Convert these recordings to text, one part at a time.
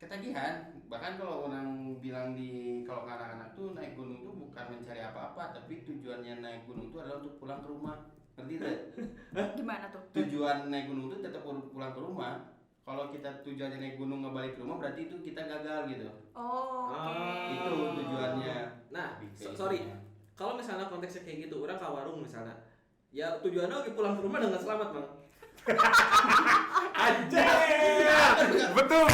ketagihan. Bahkan kalau orang bilang kalau ke anak-anak tuh naik gunung tuh bukan mencari apa-apa, tapi tujuannya naik gunung tuh adalah untuk pulang ke rumah. Ngerti tidak? Gimana tuh? Tujuan naik gunung tuh tetap pulang ke rumah. Kalau kita tujuannya naik gunung nggak balik ke rumah, berarti itu kita gagal gitu. Oh, oke. Itu tujuannya. Nah, sorry. Kalau misalnya konteksnya kayak gitu, orang ke warung misalnya, ya tujuannya lagi pulang ke rumah dengan selamat, Bang. Anjir. Betul.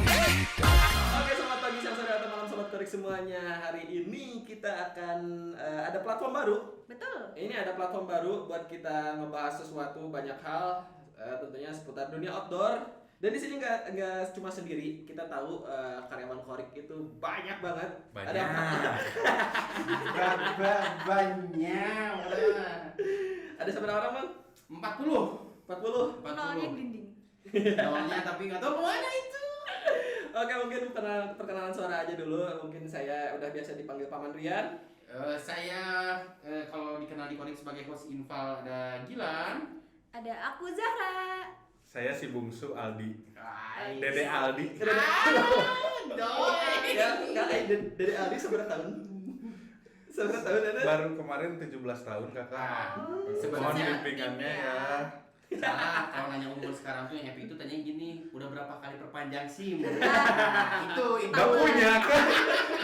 Oke, selamat pagi, siang, sore, atau malam sobat korik semuanya. Hari ini kita akan ada platform baru. Betul. Ini ada platform baru buat kita ngebahas sesuatu banyak hal, tentunya seputar dunia outdoor. Dan di sini nggak cuma sendiri, kita tahu karyawan korik itu banyak banget. Banyak. Banyak. Ada seberapa orang, Bang? 40. 40. Nolnya dinding. Awalnya tapi nggak tahu kemana itu. Oke, mungkin perkenalan suara aja dulu. Mungkin saya udah biasa dipanggil Paman Rian. Saya kalau dikenal di Konik sebagai host Infal ada Gilang. Ada aku Zahra. Saya si bungsu Aldi. Ay, Dede Aldi. doi. Ya, dari Aldi seberapa tahun? Seberapa tahun Anda? Baru kemarin 17 tahun kakak. Mohon Sebenarnya bimbingannya ya. salah kalau nanya umur sekarang tuh yang happy itu tanya gini, udah berapa kali perpanjang SIM? itu Gak punya kan?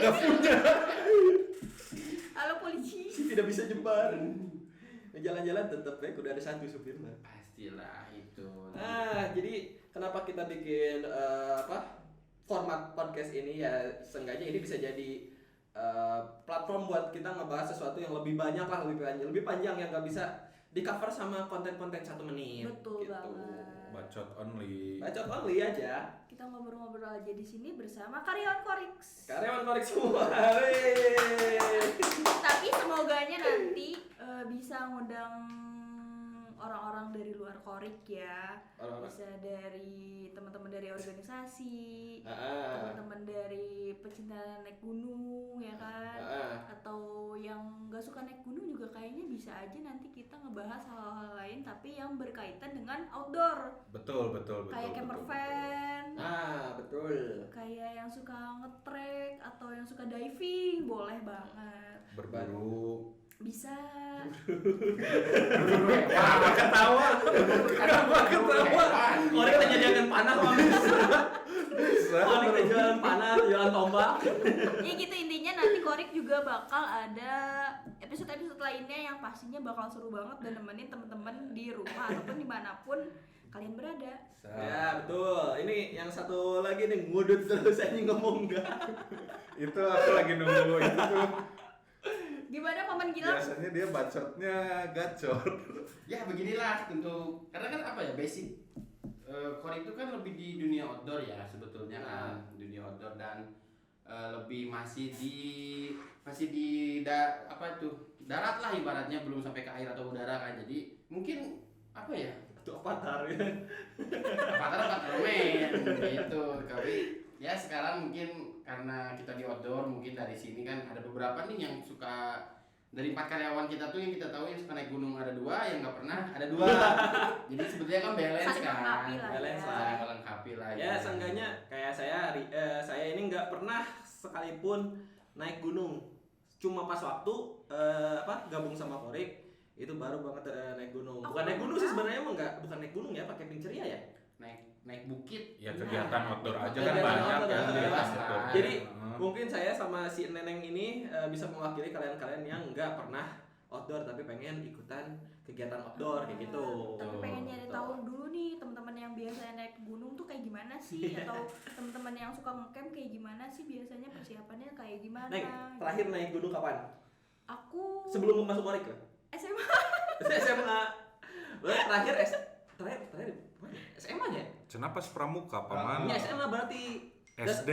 Gak punya. Halo polisi. Tidak bisa jembar. Jalan-jalan tetap ya, udah ada satu supir mah. pastilah itu. Nah, jadi kenapa kita bikin format podcast ini ya, seenggaknya ini bisa jadi platform buat kita ngebahas sesuatu yang lebih banyak lah, lebih panjang yang nggak bisa di cover sama konten-konten 1 menit. Betul gitu. banget. Bacot only. Bacot only aja. Kita ngobrol-ngobrol aja di sini bersama karyawan Korix. Karyawan korik semua. Wey. Tapi semoganya nanti bisa ngundang orang-orang dari luar Korik ya. Orang-orang. Bisa dari teman-teman dari organisasi, Ah. teman-teman dari pecinta naik gunung ya kan. Atau yang nggak suka naik gunung juga kayaknya bisa aja nanti kita ngebahas hal-hal lain tapi yang berkaitan dengan outdoor. Betul. Kayak camper van, Betul. kayak yang suka nge-trek atau yang suka diving, boleh banget. Berburu. Bisa. Kenapa ketawa? Korik tanya jangan panah, Bang. Korik tanya jualan panah, jualan tombak. Ya gitu, intinya nanti Korik juga bakal ada episode-episode lainnya yang pastinya bakal seru banget dan nemenin teman-teman di rumah ataupun dimanapun kalian berada. Ya betul. Ini yang satu lagi nih ngudut terus aja ngomong enggak. Itu aku lagi nunggu itu tuh. Gimana Paman Gilang? Biasanya dia bacotnya gacor. Ya beginilah tentu, karena kan apa ya basic Korik itu kan lebih di dunia outdoor ya sebetulnya kan, dunia outdoor dan lebih masih di darat lah ibaratnya, belum sampai ke air atau udara kan. Jadi mungkin apa ya? Itu avatar ya. Avatar men gitu. Tapi ya sekarang mungkin karena kita di outdoor, mungkin dari sini kan ada beberapa nih yang suka, dari 4 karyawan kita tuh yang kita tahu yang suka naik gunung ada 2, yang nggak pernah ada 2. Jadi sebetulnya kan balance Saling kan. melengkapi lah Balance ya. lah. Saling melengkapi lah. Ya seenggaknya kayak saya ini nggak pernah sekalipun naik gunung. Cuma pas waktu gabung sama Korik itu baru banget naik gunung. Bukan naik gunung sih sebenarnya, emang bukan naik gunung ya, pakai camping ceria ya. Naik bukit. Ya kegiatan outdoor aja kan Kegiatan banyak outdoor kan. ya. Di Jelas outdoor. lah. Jadi mungkin saya sama si Neneng ini bisa mewakili kalian-kalian yang nggak pernah outdoor tapi pengen ikutan kegiatan outdoor kayak gitu. Tapi pengen nyari tahu dulu nih teman-teman yang biasanya naik gunung tuh kayak gimana sih, atau teman-teman yang suka ngecamp kayak gimana sih, biasanya persiapannya kayak gimana. Neng, terakhir naik gunung kapan? Aku Sebelum masuk Korik ya? SMA. SMA. Terakhir terakhir mana? SMA ya? Kenapa pramuka paman? Ini SMA berarti SD.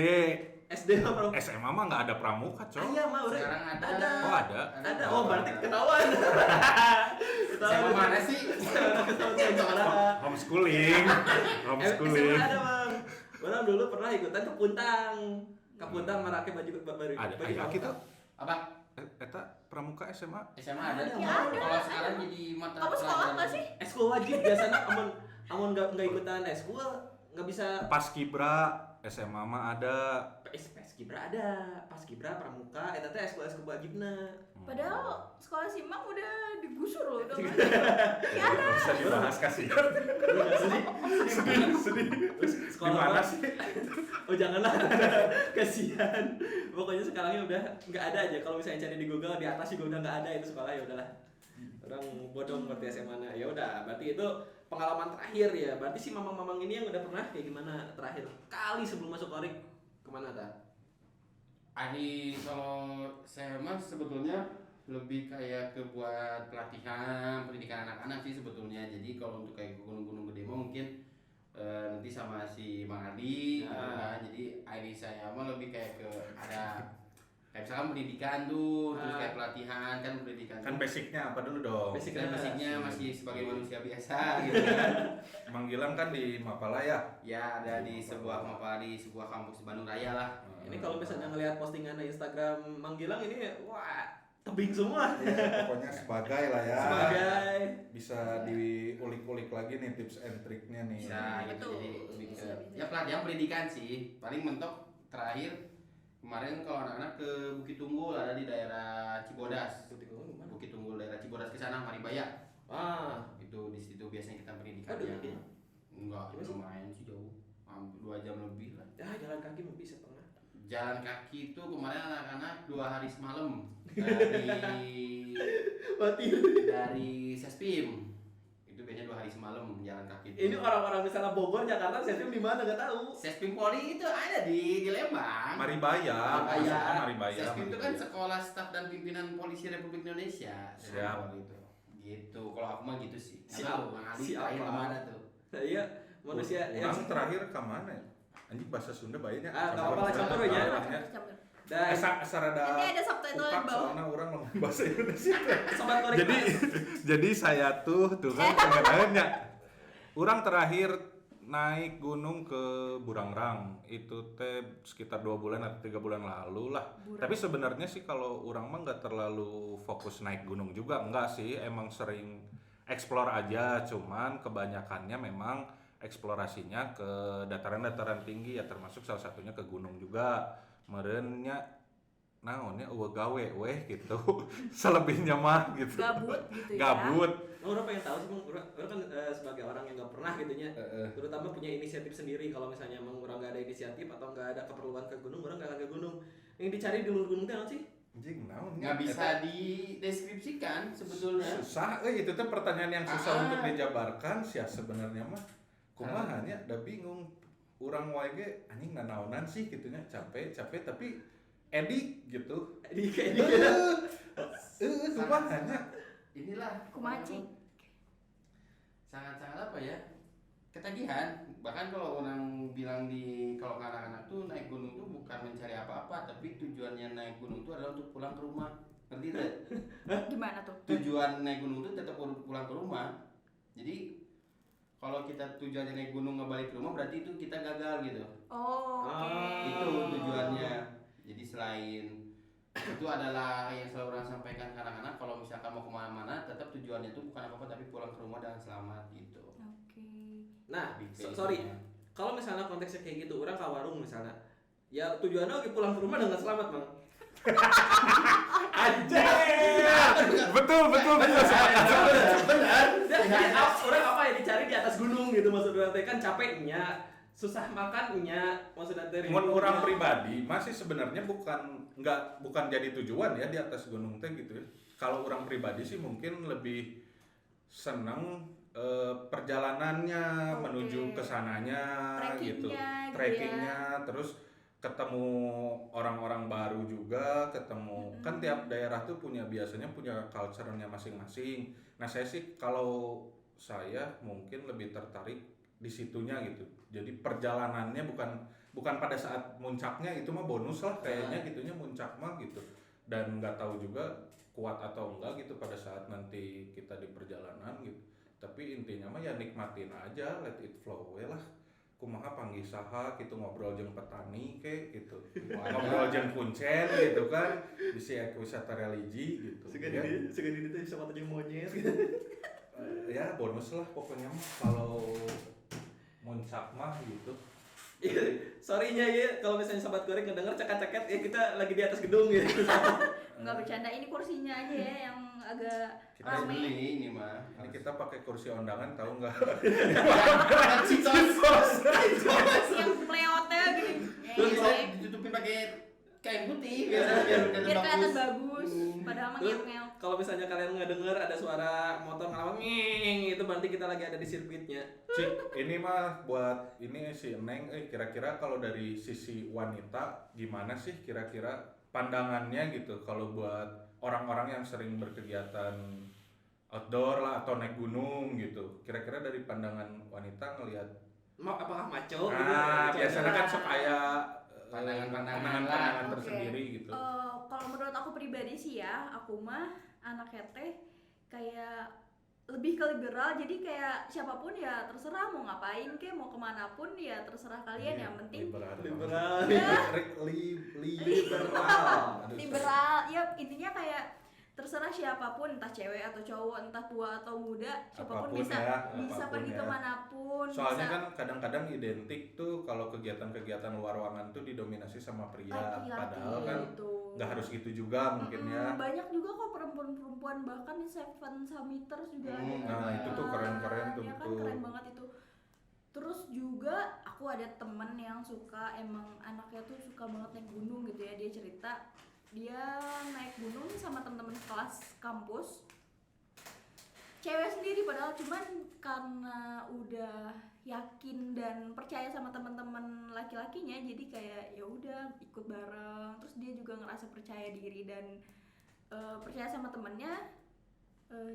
SD apa? SMA mah nggak ada pramuka, Ah, cok. iya mah udah. Sekarang ada. Oh ada. Ada. Oh berarti ketahuan. Sama mana sih? Homeschooling. Homeschooling. SMA ada bang. Orang dulu pernah ikutan ke Puntang. Ke Puntang merake baju baru. Ada baju aya pramuka. kita. Apa? Eta SMA? SMA ada. Ya ada. Kalau sekarang jadi mata Kamu sekolah nggak sih? Eskul wajib biasanya amun nggak ikutan eskul nggak bisa. Paskibra SMA mah ada. Paskibra ada, Paskibra Pramuka, eta teh eskul wajibna. Padahal sekolah Simang udah digusur loh udah. Ya bisa dibahas kasihan. Sedih. Sekolah Gimana apa? sih? Oh janganlah, kasihan. Pokoknya sekarangnya udah nggak ada aja. Kalau misalnya cari di Google di atas juga udah nggak ada itu sekolah, ya udahlah. Orang bodoh ngerti SMA -nya. Ya udah, berarti itu pengalaman terakhir ya. Berarti si mamang-mamang ini yang udah pernah kayak gimana terakhir kali sebelum masuk Korik kemana ta? Kalau saya mah sebetulnya lebih kayak ke buat pelatihan pendidikan anak-anak sih sebetulnya. Jadi kalau untuk kayak gunung-gunung gede mah mungkin nanti sama si Mang Adi gitu kan. Jadi ID saya mah lebih kayak ke ada kayak misalkan pendidikan tuh, terus kayak pelatihan kan pendidikan Kan tuh. basicnya apa dulu dong? Basicnya masih sebagai manusia biasa gitu kan. Emang Gilang kan di Mapala ya? Ya ada di sebuah kampus di Bandung Raya lah. Ini kalau misalnya ngelihat postingan Instagram Mang Gilang ini, wah tebing semua. Ya, pokoknya sebagai lah ya. Sebagai Bisa diulik-ulik lagi nih tips and triknya nih. Bisa gitu, Betul. jadi lebih ke Bisa. ya pelatihan pendidikan sih. Paling mentok terakhir kemarin kalau anak-anak ke Bukit Tunggul ada di daerah Cibodas. Bukit Tunggul daerah Cibodas ke sana Maribaya. Itu di situ biasanya kita pendidikan Aduh, yang iya. enggak Gimana sih? lumayan sih jauh. Hampir 2 jam lebih lah. Ya jalan kaki mau bisa pernah. Jalan kaki itu kemarin anak-anak 2 hari semalam dari Sespim. Itu biasanya 2 hari semalam jalan kaki. Ini orang-orang misalnya Bogor, Jakarta, Sespim di mana nggak tahu. Sespim Poli itu ada di Lembang. Maribaya. Sespim itu kan sekolah staf dan pimpinan polisi Republik Indonesia. Siap. Itu. Gitu. Kalau aku mah gitu sih. Siap. Siap. Siap. Mana tuh? Nah, iya manusia yang Orang terakhir ke mana ya? Anjing bahasa Sunda baiknya. nggak apa-apa lah, campur ya. Dan Sarada Nanti ada subtitle di bawah. soalnya orang ngomong bahasa Indonesia. sobat Korik. Jadi saya tuh kan sebenarnya orang terakhir naik gunung ke Burangrang itu teh sekitar 2 bulan atau 3 bulan lalu lah. Tapi sebenarnya sih kalau orang mah nggak terlalu fokus naik gunung juga, enggak sih, emang sering explore aja, cuman kebanyakannya memang eksplorasinya ke dataran-dataran tinggi ya, termasuk salah satunya ke gunung juga. Merenya naonnya gawe weh gitu. Selebihnya mah gitu. Gabut gitu ya. Gabut. Orang pengen tahu sih, orang kan sebagai orang yang nggak pernah gitunya, terutama punya inisiatif sendiri. Kalau misalnya emang orang nggak ada inisiatif atau nggak ada keperluan ke gunung, orang nggak akan ke gunung. Yang dicari di luar gunung itu apa sih? Anjing naon. Nggak bisa dideskripsikan sebetulnya. Susah, itu tuh pertanyaan yang susah untuk dijabarkan sih ya sebenarnya mah. Kumaha nya da bingung. Urang wae ge anjing nanaonan sih gitunya, capek tapi edik gitu. Di kayak Kumaha nya. Inilah Kumacing. sangat-sangat apa ya, ketagihan. Bahkan kalau orang bilang kalau ke anak-anak tuh naik gunung tuh bukan mencari apa-apa, tapi tujuannya naik gunung tuh adalah untuk pulang ke rumah. Ngerti tidak? Gimana tuh? Tujuan naik gunung tuh tetap pulang ke rumah. Jadi kalau kita tujuannya naik gunung ngebalik ke rumah berarti itu kita gagal gitu. Oh, oke. Itu tujuannya. Jadi selain itu adalah yang selalu orang sampaikan ke anak-anak, kalau misalkan mau kemana-mana tetap tujuannya itu bukan apa-apa tapi pulang ke rumah dengan selamat gitu. Oke. Nah, Lebih kayak sorry. gitu. Kalau misalnya konteksnya kayak gitu, orang ke warung misalnya, ya tujuannya lagi pulang ke rumah dengan selamat, Bang. Betul. Benar. Orang apa yang dicari di atas gunung gitu, maksudnya kan capeknya, susah makannya, maksudnya dari Mun orang pribadi masih sebenarnya bukan jadi tujuan ya di atas gunung teh gitu ya. Kalau orang pribadi sih mungkin lebih senang perjalanannya Oke. menuju ke sananya gitu. Trekkingnya gitu Trekkingnya terus ketemu orang-orang baru juga, kan tiap daerah tuh biasanya punya culture-nya masing-masing. Nah, saya mungkin lebih tertarik di situnya gitu. Jadi perjalanannya bukan pada saat muncaknya, itu mah bonus lah kayaknya gitunya, muncak mah gitu. Dan nggak tahu juga kuat atau enggak gitu pada saat nanti kita di perjalanan gitu. Tapi intinya mah ya nikmatin aja, let it flow lah. kumaha panggih saha gitu ngobrol jeung petani kayak gitu. Ngobrol jeung kuncen gitu kan, bisa wisata religi gitu. Segini itu sama jeung monyet gitu. Ya bonus lah pokoknya mah kalau muncak mah gitu. Sorry-nya ya kalau misalnya sobat goreng ngedenger ceket-ceket ya kita lagi di atas gedung ya. Nggak bercanda, ini kursinya aja ya yang agak Kita Harus rame. beli ini mah. Ini kita pakai kursi ondangan tahu nggak? Kursi yang pleotnya gini. Terus bisa ditutupin pakai kain putih biar Biar kelihatan bagus. Padahal mah Terus ngeok-ngeok. kalau misalnya kalian ngedenger ada suara motor ngelawan nging itu berarti kita lagi ada di sirkuitnya. Cik, ini mah buat ini si Neng, kira-kira kalau dari sisi wanita gimana sih kira-kira pandangannya gitu kalau buat orang-orang yang sering berkegiatan outdoor lah atau naik gunung gitu. Kira-kira dari pandangan wanita ngelihat Apakah maco? biasanya kan suka kayak Pandangan-pandangan pandangan Oke. tersendiri gitu. Kalau menurut aku pribadi sih ya, aku mah anaknya teh kayak lebih ke liberal, jadi kayak siapapun ya terserah mau ngapain ke, mau kemana pun ya terserah kalian, yang penting Liberal. Liberal. liberal ya, intinya kayak terserah siapapun, entah cewek atau cowok, entah tua atau muda, siapapun Apapun bisa ya, bisa apapun pergi ya. kemanapun. Soalnya bisa kan kadang-kadang identik tuh kalau kegiatan-kegiatan luar ruangan tuh didominasi sama pria, laki-laki padahal kan gitu. nggak harus gitu juga mungkin ya. Banyak juga kok perempuan-perempuan, bahkan di Seven Summiters juga ada. Nah, itu tuh keren-keren tuh, Ya kan, betul. keren banget itu. Terus juga aku ada temen yang suka, emang anaknya tuh suka banget naik gunung gitu ya. Dia cerita dia naik gunung sama temen-temen kelas kampus, cewek sendiri, padahal cuman karena udah yakin dan percaya sama teman-teman laki-lakinya, jadi kayak ya udah ikut bareng. Terus dia juga ngerasa percaya diri dan percaya sama temennya.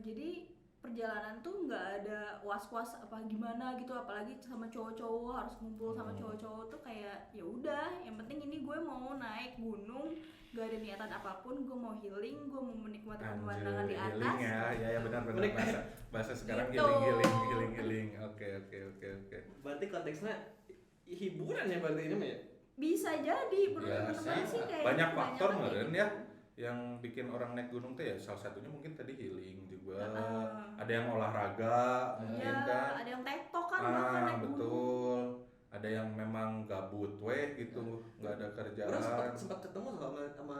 Jadi perjalanan tuh nggak ada was-was apa gimana gitu, apalagi sama cowok-cowok harus ngumpul sama cowok-cowok tuh kayak ya udah, yang penting ini gue mau naik gunung, gak ada niatan apapun, gue mau healing, gue mau menikmati pemandangan di atas. Healing ya benar-benar bahasa sekarang Gitu. healing. Oke. Berarti konteksnya hiburan ya berarti ini mah ya. Bisa jadi menurut Ya, teman-teman sih kayak banyak faktor kayak meren gitu. ya yang bikin orang naik gunung tuh ya, salah satunya mungkin tadi healing juga. Ada yang olahraga mungkin Ya, kan. ada yang tektok kan bahkan naik gunung. Betul. Ada yang memang gabut weh gitu, nggak ada kerjaan. Orang sempat ketemu sama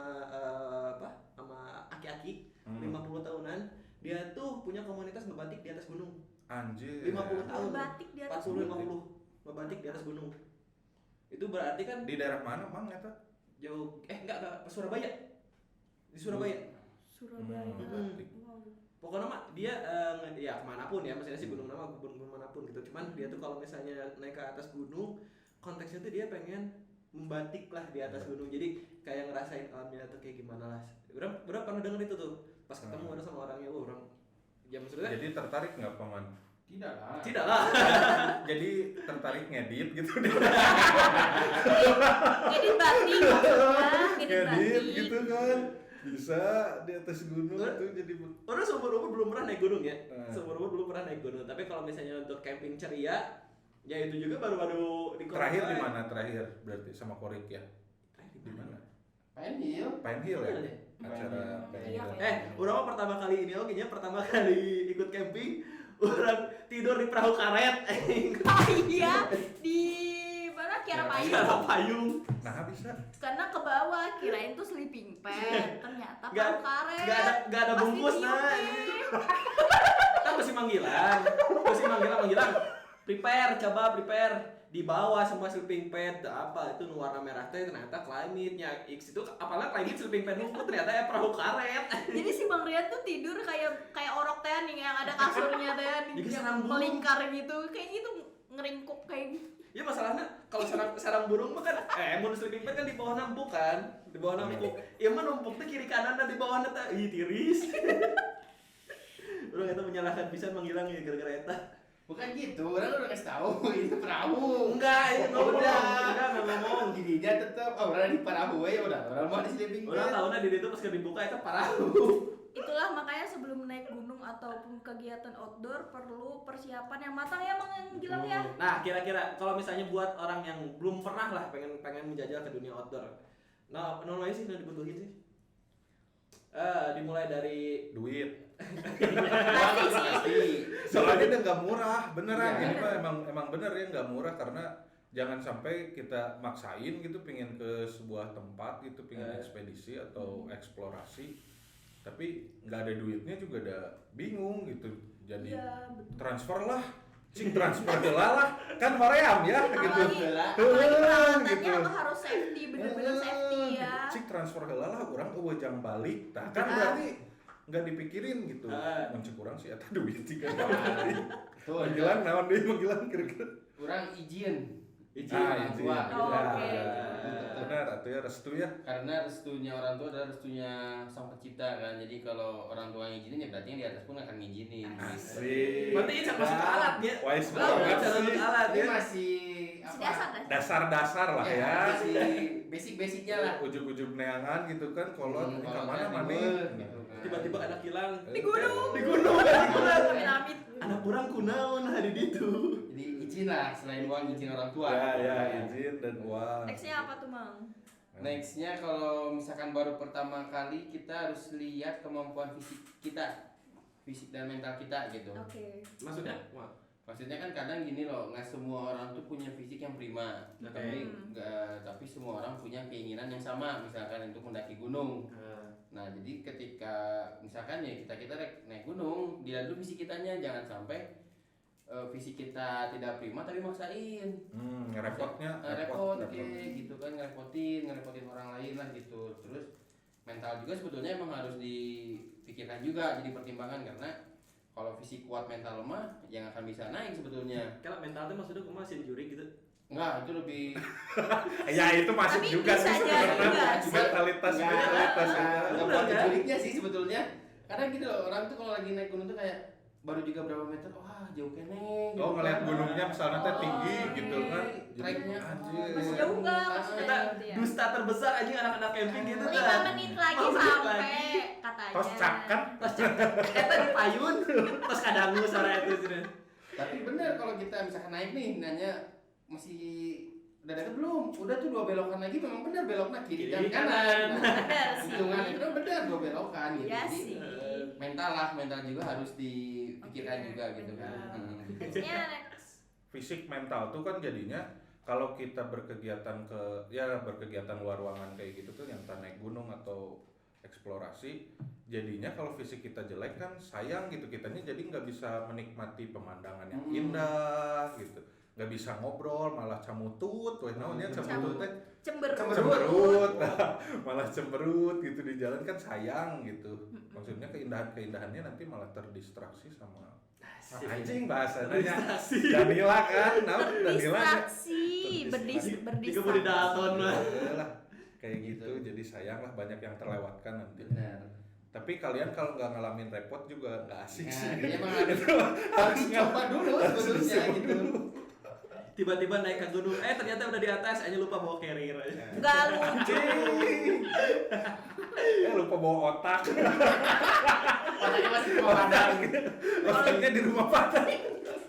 aki-aki 50 tahunan. Dia tuh punya komunitas ngebatik di atas gunung. Anjir. 50 tahun. Batik di atas 40-50 ngebatik di atas gunung. Itu berarti kan Di daerah mana mang eta? jauh enggak Surabaya. Di Surabaya. Surabaya. Batik. Wow. Pokoknya mah dia ya kemanapun ya, maksudnya sih gunung nama gunung manapun gitu. Cuman dia tuh kalau misalnya naik ke atas gunung, konteksnya tuh dia pengen membatik lah di atas gunung. Jadi kayak ngerasain alamnya tuh kayak gimana lah. Udah pernah denger itu tuh. Pas ketemu ada sama orangnya, orang ya maksudnya Jadi tertarik nggak paman? Tidak lah. lah. Jadi tertarik ngedit gitu deh. Edit batik maksudnya, edit batik. gitu kan. Bisa di atas gunung tuh jadi Orang seumur-umur belum pernah naik gunung ya. Hmm. Seumur-umur belum pernah naik gunung. Tapi kalau misalnya untuk camping ceria, ya itu juga baru-baru di kota. terakhir di mana terakhir berarti sama Korik ya? Di mana? Pine Hill. Pine Hill ya? Iya, Acara Pine Iya, Hill. kayak- Orang mah pertama kali ini kayaknya pertama kali ikut camping, orang tidur di perahu karet. Oh iya, di mana Kiara Payung. Kiara Payung. Nah bisa. Karena ke bawah kirain tuh sleeping pad, ternyata Nggak- perahu karet. nggak ada Pasti bungkus, tiup nah. deh. Kan masih manggilan. Prepare. Di bawah semua sleeping pad apa itu warna merah teh ternyata climate-nya X itu apalah climate sleeping pad hukum ternyata ya perahu karet. Jadi si Bang Rian tuh tidur kayak orok teh nih, yang ada kasurnya teh Jadi yang sarang burung. melingkar gitu, kayak gitu ngeringkuk kayak gitu. Ya masalahnya kalau sarang burung mah kan mun sleeping pad kan di bawah nampuk kan, di bawah nampuk. Ya mah numpuk tuh kiri kanan dan di bawah teh tiris. Orang itu menyalahkan pisan menghilang ya gara-gara eta. Bukan gitu, orang udah kasih tahu itu perahu. Enggak, ya Oh, enggak ngomong. Gini dia tetap orang di perahu ya udah, orang mau di sleeping Orang bag. tahunya di situ pas dibuka itu perahu. Itulah makanya sebelum sebelum naik gunung ataupun kegiatan outdoor perlu persiapan yang matang ya Mang yang Gilang ya. Nah, kira-kira kalau misalnya buat orang yang belum pernah lah pengen menjajal ke dunia outdoor. Nah, namanya sih yang dibutuhin sih. Dimulai dari Duit. Pasti sih. Pasti. Soalnya udah nggak murah, beneran. Iya. Ini mah emang bener ya nggak murah karena jangan sampai kita maksain gitu pengen ke sebuah tempat gitu, pengen ekspedisi atau eksplorasi, tapi nggak ada duitnya juga udah bingung gitu. Jadi Iya, betul. transfer lah, transfer lah, kan hoream ya gitu. Apalagi peralatannya Gitu. apa harus safety, bener-bener safety ya. Cik transfer heula lah orang wajang balik. Nah, kan berarti nggak dipikirin gitu. Muncul kurang sih eta duit jika balik. Tuh, Manggilan naon deui manggilan kira-kira. kurang izin izin. orang tua. Oh, Ya, oke. benar atuh ya restu ya. Karena restunya orang tua adalah restunya sang pencipta kan. Jadi kalau orang tua ngizinin ya berarti yang di atas pun akan ngizinin. Asik. berarti ini masuk ke alat ya. Wise Oh, banget bisa masuk sih. ke alat Ini ya. masih apa? Dasar. Dasar-dasar lah ya. Basic-basicnya lah. Ujug-ujug neangan gitu kan kolot ini Kolot kemana kan mana ribet, gitu kan. Tiba-tiba anak hilang. Di gunung. Di gunung. Amit-amit. Anak kurang kunaon hari ditu. Jadi izin lah, selain uang izin orang tua. Ya, izin dan uang. Nextnya apa tuh Mang? Nextnya kalau misalkan baru pertama kali kita harus lihat kemampuan fisik dan mental kita gitu. Oke. Maksudnya? Maksudnya kan kadang gini loh, nggak semua orang tuh punya fisik yang prima, Oke. tapi semua orang punya keinginan yang sama, misalkan untuk mendaki gunung. Nah jadi ketika misalkan ya kita naik gunung, dilihat dulu fisik kitanya, jangan sampai fisik kita tidak prima tapi maksain. Repotnya repot gitu kan, ngerepotin orang lain lah gitu. Terus mental juga sebetulnya emang harus dipikirkan juga jadi pertimbangan, karena kalau fisik kuat mental lemah yang akan bisa naik sebetulnya. Kalau mental itu maksudnya kumaha sih juri gitu. Enggak, itu lebih Ya itu masuk Tapi juga bisa sih jadi sebenarnya. juga sih. Mentalitas enggak buat kan? diculiknya sih sebetulnya. Kadang gitu loh, orang tuh kalau lagi naik gunung tuh kayak baru juga berapa meter, wah jauh kene gitu. Oh ngeliat kan. gunungnya misalnya teh tinggi Oh, gitu kan. Treknya Anjir. Masih jauh nggak maksudnya Kita gitu ya? dusta terbesar aja anak-anak camping gitu 5 kan. menit lagi 5 menit sampai lagi. katanya. Tos cak kan. Eta di payun, terus kadangu sore itu sih. Tapi bener kalau kita misalkan naik nih nanya masih udah deket belum? Udah tuh 2 belokan lagi, memang bener beloknya kiri dan Kiri, kanan. Bener sih. Hitungan itu bener 2 belokan gitu. Iya Jadi, sih. mental juga harus dipikirkan Oke, juga gitu kan. mental. Nextnya next. Fisik mental tuh kan jadinya kalau kita berkegiatan berkegiatan luar ruangan kayak gitu tuh yang entah naik gunung atau eksplorasi, jadinya kalau fisik kita jelek kan sayang gitu, kitanya jadi nggak bisa menikmati pemandangan yang indah gitu, nggak bisa ngobrol, malah camutut, weh naonnya camutut teh cemberut, malah cemberut gitu di jalan kan sayang gitu. Maksudnya keindahannya nanti malah terdistraksi sama anjing bahasanya Danila kan, Distraksi, Jika mau di Dalton lah. lah kayak gitu, jadi sayang lah banyak yang terlewatkan nanti. Benar. Tapi kalian kalau nggak ngalamin repot juga nggak asik Nah, sih. jadi emang harus coba dulu sebetulnya gitu. Tiba-tiba naik ke gunung, ternyata udah di atas, hanya lupa bawa carrier aja. Nggak lucu. Lupa bawa otak. Otaknya masih pemadam. Otaknya di rumah Padang.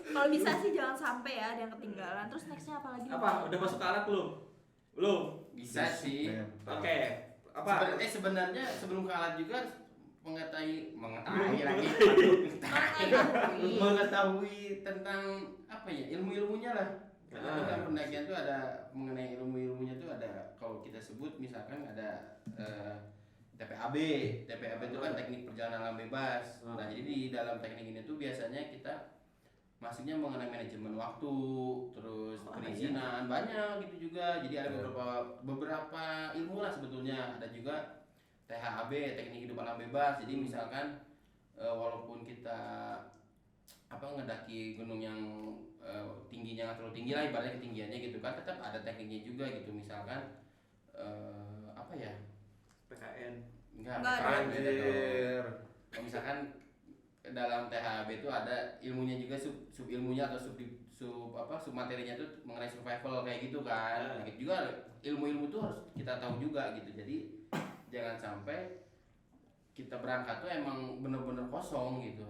Kalau bisa sih jangan sampai ya ada yang ketinggalan. Terus nextnya apa lagi? Apa? Udah masuk ke alat belum? Belum. Bisa sih. Oke. Apa? Sebenarnya sebelum ke alat juga mengetahui lagi mengetahui tentang apa ya, ilmu-ilmunya lah. Karena dalam pendakian tuh ada mengenai ilmu-ilmunya tuh ada, kalau kita sebut misalkan ada TPAB itu kan teknik perjalanan alam bebas. Nah jadi di dalam teknik ini tuh biasanya kita masuknya mengenai manajemen waktu, terus perizinan, banyak gitu juga. Jadi ada beberapa ilmu lah sebetulnya. Ada juga THAB, teknik hidup alam bebas. Jadi misalkan walaupun kita ngedaki gunung yang tingginya nggak terlalu tinggi lah, ibaratnya ketinggiannya gitu kan, tetap ada tekniknya juga gitu. Misalkan apa ya? PKN. Nggak PKN ada. beda dong. Kalau misalkan dalam THB itu ada ilmunya juga, sub ilmunya atau sub materinya tuh mengenai survival kayak gitu kan. Gitu juga ilmu-ilmu tuh harus kita tahu juga gitu. Jadi jangan sampai kita berangkat tuh emang bener-bener kosong gitu.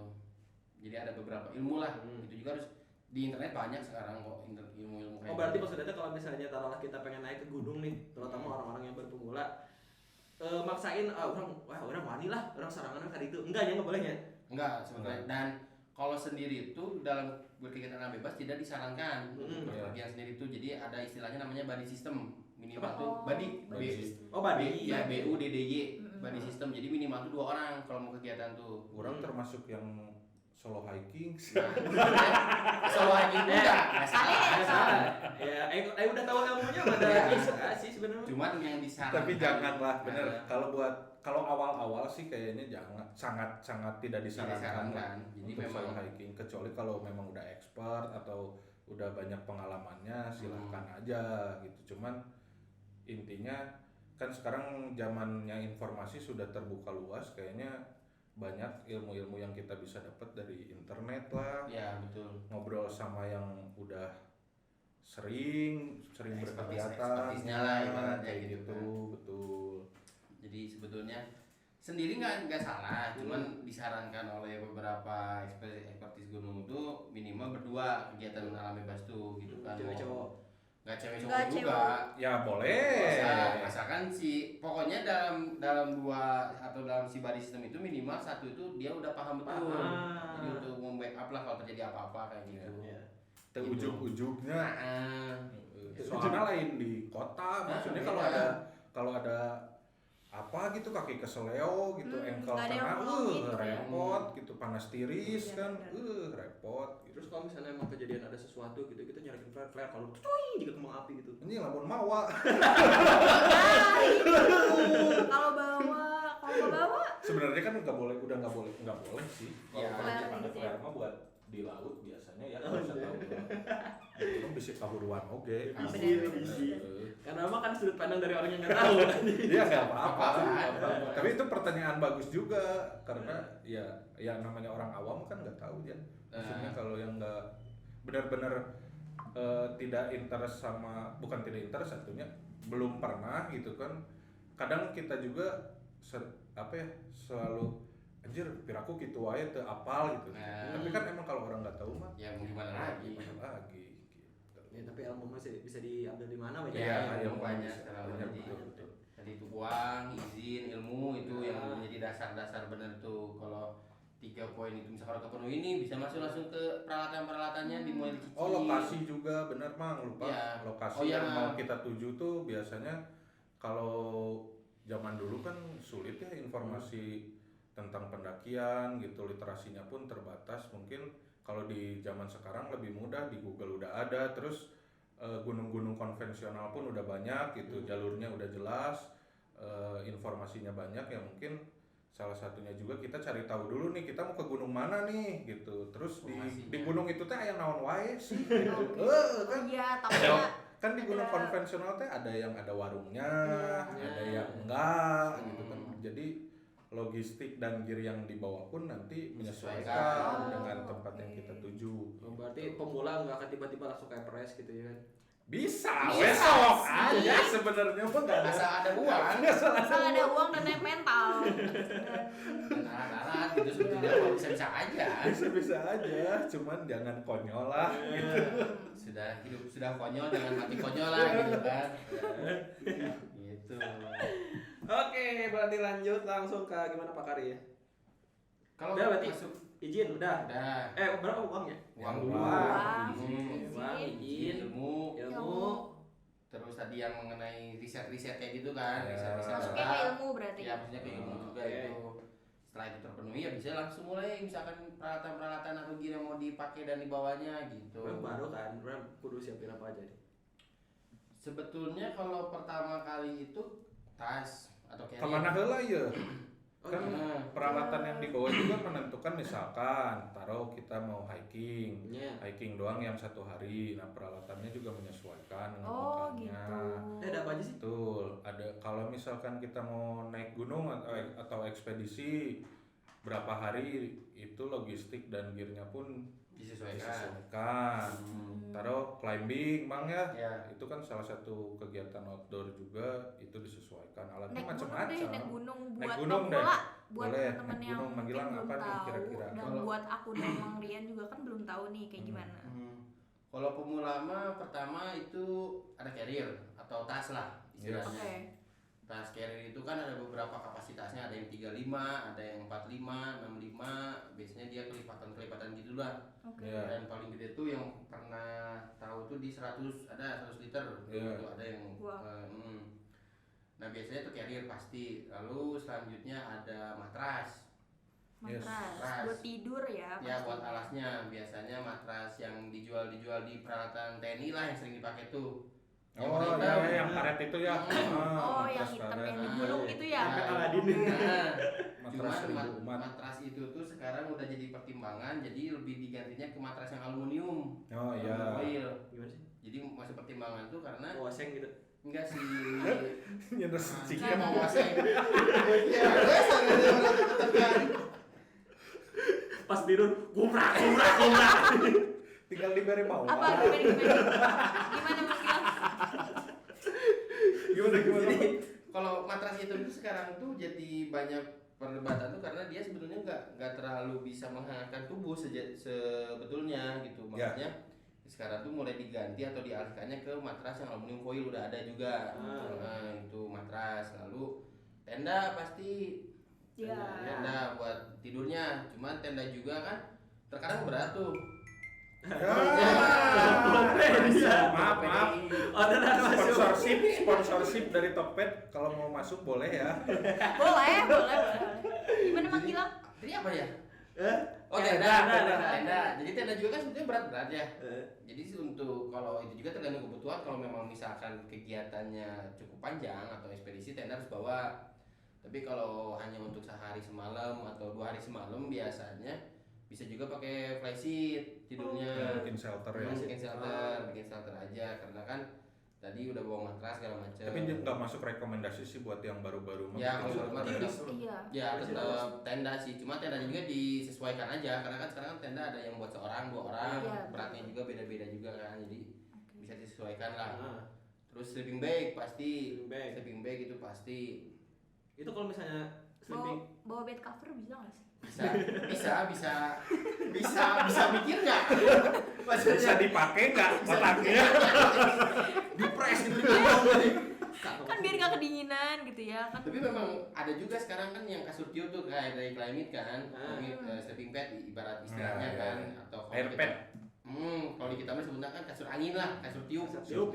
Jadi ada beberapa ilmu lah. Itu juga harus di internet banyak sekarang kok ilmu-ilmu kayak Oh berarti gitu. maksudnya kalau misalnya taruhlah kita pengen naik ke gunung nih, terutama orang-orang yang baru pemula, maksain orang wani lah, orang sarangan kali itu enggak ya, nggak boleh ya? Enggak sebenarnya. Dan kalau sendiri itu dalam berkegiatan alam bebas tidak disarankan untuk berpergian sendiri itu. Jadi ada istilahnya namanya buddy system. Minimal tuh buddy. Oh buddy. Ya BUDDY. Buddy system. Jadi minimal tuh 2 orang kalau mau kegiatan tuh. Orang termasuk yang solo hiking. Nah, solo hiking enggak salah. Ya, udah tahu ilmunya pada bisa sih sebenarnya. Cuman yang disarankan. Tapi janganlah bener. Nah, Kalau awal-awal sih kayaknya jangan, sangat tidak disarankan. Jadi Untuk memang solo hiking, kecuali kalau memang udah expert atau udah banyak pengalamannya silahkan aja gitu. Cuman intinya kan sekarang zamannya informasi sudah terbuka luas, kayaknya banyak ilmu-ilmu yang kita bisa dapat dari internet lah. ya betul. Ngobrol sama yang udah sering berkegiatan, Expertise-nya lah ibaratnya kayak gitu gitu, kan. betul. Jadi sebetulnya sendiri nggak salah, cuman disarankan oleh beberapa ekspertis gunung itu minimal berdua kegiatan alam bebas tuh gitu kan. Cewek cowok. Nggak cewek Nggak cowok juga. cewek. Ya boleh. Asalkan pokoknya dalam 2 atau dalam si body system itu minimal 1 itu dia udah paham betul. Jadi untuk membackup lah kalau terjadi apa-apa kayak gitu. Iya. Ujung-ujungnya Nah, soalnya lain di kota, maksudnya kalau ada apa gitu, kaki keseleo gitu, engkel nggak ada yang kena, nolongin. repot gitu, panas tiris Iya, kan, benar. repot gitu. Terus kalau misalnya emang kejadian ada sesuatu gitu, kita nyalain flare kalau cuy juga kembang api gitu. Ini lamun mawa. Kalau bawa Sebenarnya kan nggak boleh sih. Kalau Ya, flare flare gitu ya. flare mah buat di laut biasanya ya, kalau saya tahu. Itu kan bisa kahuruan oge. Bisi. Karena emang kan sudut pandang dari orang yang nggak tahu. Iya nggak apa-apa. Apa-apa. Tapi itu pertanyaan bagus juga karena ya namanya orang awam kan nggak tahu ya. Maksudnya kalau yang nggak benar-benar tidak interest sama, bukan tidak interest satunya, belum pernah gitu kan. Kadang kita juga selalu anjir piraku gitu wae teu apal gitu. Nah. Tapi kan emang kalau orang nggak tahu mah ya mau gimana lagi. gimana lagi gitu. Ya, tapi ilmu masih bisa diambil di mana Ya, ya? ilmu ilmu banyak bisa, sekarang. banyak, Jadi, betul. Jadi itu uang, izin, ilmu itu yang menjadi dasar-dasar benar tuh. Kalau 3 poin itu misalkan kepenuhi ini bisa masuk langsung ke peralatan-peralatannya dimulai dicicil. Oh lokasi juga benar Mang, lupa. Iya. Lokasi Oh, iya. yang mau kita tuju tuh biasanya kalau zaman dulu kan sulit ya informasi tentang pendakian gitu, literasinya pun terbatas. Mungkin kalau di zaman sekarang lebih mudah, di Google udah ada, terus gunung-gunung konvensional pun udah banyak gitu, jalurnya udah jelas, informasinya banyak ya. Mungkin salah satunya juga kita cari tahu dulu nih kita mau ke gunung mana nih gitu, terus di Informasinya. gunung itu teh aya naon wae sih gitu. Kan iya tapi kan di gunung ada- konvensional teh ada yang ada warungnya, Iya. ada yang enggak gitu kan. Jadi logistik dan gear yang dibawa pun nanti menyesuaikan Menyesuaikan. dengan tempat yang kita tuju. Berarti pemula nggak akan tiba-tiba langsung kayak Everest gitu ya kan? Bisa, Bisa. besok aja sebenarnya mah enggak ada. Asal ada uang asal ada uang dan mental dan alat-alat gitu sebetulnya kok bisa-bisa aja. Bisa aja, cuman jangan konyol lah. Sudah hidup sudah konyol jangan mati konyol lah gitu kan. Gitu. Oke, berarti lanjut langsung ke gimana Pak Kari ya? Kalau Udah berarti masuk izin udah. udah Berapa uangnya? uang Uang. dulu, Uang, izin, Uang, izin, ilmu, ilmu. terus tadi yang mengenai riset-riset kayak gitu kan, Ya. riset-riset masuknya ke ilmu berarti ya maksudnya ke ilmu juga Oke. itu. Setelah itu terpenuhi ya bisa langsung mulai misalkan peralatan-peralatan atau gear yang mau dipakai dan dibawanya gitu. Baru kan, Bram kudu siapin apa aja nih? Sebetulnya kalau pertama kali itu tas atau carrier. Kemana heula ya? Oh, Kan iya. peralatan yang dibawa juga menentukan, misalkan taruh kita mau hiking. Iya. Hiking doang yang 1 hari, nah peralatannya juga menyesuaikan dengan oh bekalnya. gitu Ada apa aja sih? Betul, ada kalau misalkan kita mau naik gunung atau ekspedisi, berapa hari itu logistik dan gearnya pun Disesuaikan. disesuaikan. Taruh climbing mang ya, Ya. itu kan salah satu kegiatan outdoor juga, itu disesuaikan alatnya Naik gunung deh, macam-macam. naik gunung Naik buat gunung deh. pemula, buat Boleh, teman-teman naik yang gunung. mungkin Manggilang belum apa nih tahu kira-kira? dan Kalau- buat aku dan Mang Rian juga kan belum tahu nih kayak gimana. Kalau pemula mah pertama itu ada carrier atau tas lah istilahnya. Oke. Tas carrier itu kan ada beberapa kapasitasnya, ada yang 35, ada yang 45, 65, biasanya dia kelipatan gitu lah. Oke. Iya. Dan paling gede tuh yang pernah tahu tuh di 100, ada 100 liter Iya. itu ada yang Wah. Nah biasanya tuh carrier pasti. Lalu selanjutnya ada matras. Yes. Matras buat tidur ya. Ya pasti. buat alasnya biasanya matras yang dijual di peralatan TNI lah yang sering dipakai tuh. Yang Oh warna iya, hitam. yang karet itu ya. Oh, yang matras hitam karet. yang di gunung itu ya. Sampai Aladin. Nah, Matras cuman seribu umat. matras itu tuh sekarang udah jadi pertimbangan, jadi lebih digantinya ke matras yang aluminium. Oh iya. Aluminium foil. Gimana sih? Jadi masuk pertimbangan tuh karena Oseng gitu. enggak sih. Nyerus Saya cikin. mau ngasih. Ya, tekan. Pas tidur, gubrak. Tinggal diberi bawah. Apa gimana? Gimana Mang Gilang? Gimana? Jadi kalau matras itu sekarang tuh jadi banyak perdebatan tuh karena dia sebetulnya nggak terlalu bisa menghangatkan tubuh sebetulnya gitu. Makanya sekarang tuh mulai diganti atau dialihkannya ke matras yang aluminium foil udah ada juga. Nah, itu matras. Lalu tenda pasti Ya. tenda buat tidurnya. Cuman tenda juga kan terkadang berat tuh. Maaf. Orderan masuk. Sponsorship dari Tokped kalau mau masuk boleh ya. Boleh. Gimana Mang Gilang? Jadi apa ya? Oh Ya, tenda. Jadi tenda juga kan sebetulnya berat ya. Jadi sih untuk kalau itu juga tergantung kebutuhan. Kalau memang misalkan kegiatannya cukup panjang atau ekspedisi tenda harus bawa. Tapi kalau hanya untuk sehari semalam atau 2 hari semalam biasanya bisa juga pakai flysheet tidurnya. Bikin shelter ya. Bikin shelter aja karena kan tadi udah bawa matras segala macam. Tapi nggak masuk rekomendasi sih buat yang baru-baru mah Ya, bikin kalau shelter baru- ya. Iya. Ya tetap tenda sih, cuma tendanya juga disesuaikan aja karena kan sekarang kan tenda ada yang buat seorang, 2 orang, Iya, beratnya juga beda-beda juga kan, jadi bisa disesuaikan lah. Nah, Terus sleeping bag pasti, Sleeping bag. itu pasti itu kalau misalnya sleeping Bawa bed cover bisa nggak sih? bisa mikir nggak? Bisa dipakai nggak otaknya? Dipres gitu Kan biar nggak kedinginan gitu ya kan. Tapi memang ada juga sekarang kan yang kasur tiup tuh kayak dari Climate kan, sleeping pad ibarat istilahnya Nah, kan, ya. atau kalau Air kita- pad. Kalau di kita mah sebutnya kan kasur angin lah, kasur tiup. kasur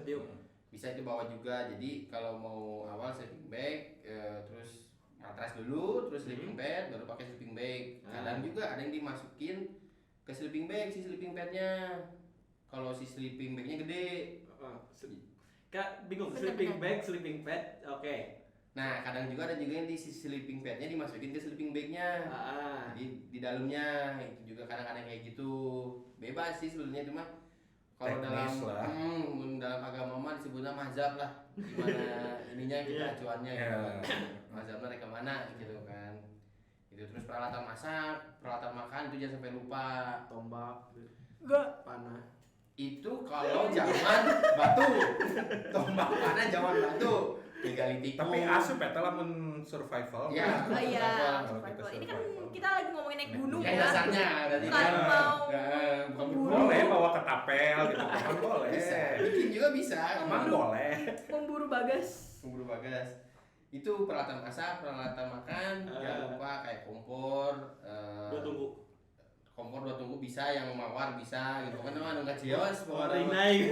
tiup. Bisa itu bawa juga. Jadi kalau mau awal sleeping bag, terus matras dulu, terus sleeping pad, baru pakai sleeping bag. Kadang juga ada yang dimasukin ke sleeping bag si sleeping padnya. Kalau si sleeping bagnya gede. Kak bingung, Bener, sleeping bener. bag, sleeping pad, oke. Nah kadang juga ada juga yang di si sleeping padnya dimasukin ke sleeping bagnya. Jadi di dalamnya itu juga kadang-kadang kayak gitu. Bebas sih sebenarnya, cuma kalau Teknis lah. dalam agama mah disebutnya mazhab lah. Gimana ininya kita acuannya gitu. Ya. Mazhabnya mereka mana gitu kan. Itu terus peralatan masak, peralatan makan itu jangan sampai lupa. Tombak, Enggak. panah. Itu kalau zaman batu. Tombak panah zaman batu. Gali tikung. Tapi asup ya lamun survival. Ya. Oh iya, Kalau kita survival. Ini kan survival. kita lagi ngomongin naik gunung Yang ya. dasarnya berarti Bukan kan. mau Bukan memburu. Boleh bawa ketapel gitu kan boleh. Bisa, bikin juga bisa. Emang boleh. memburu bagas. Pemburu bagas. Itu peralatan masak, peralatan makan, jangan lupa kayak kompor, Dua tunggu. kompor 2 tunggu bisa, yang mawar bisa gitu kan, mah nggak jeos Ring pokoknya naik.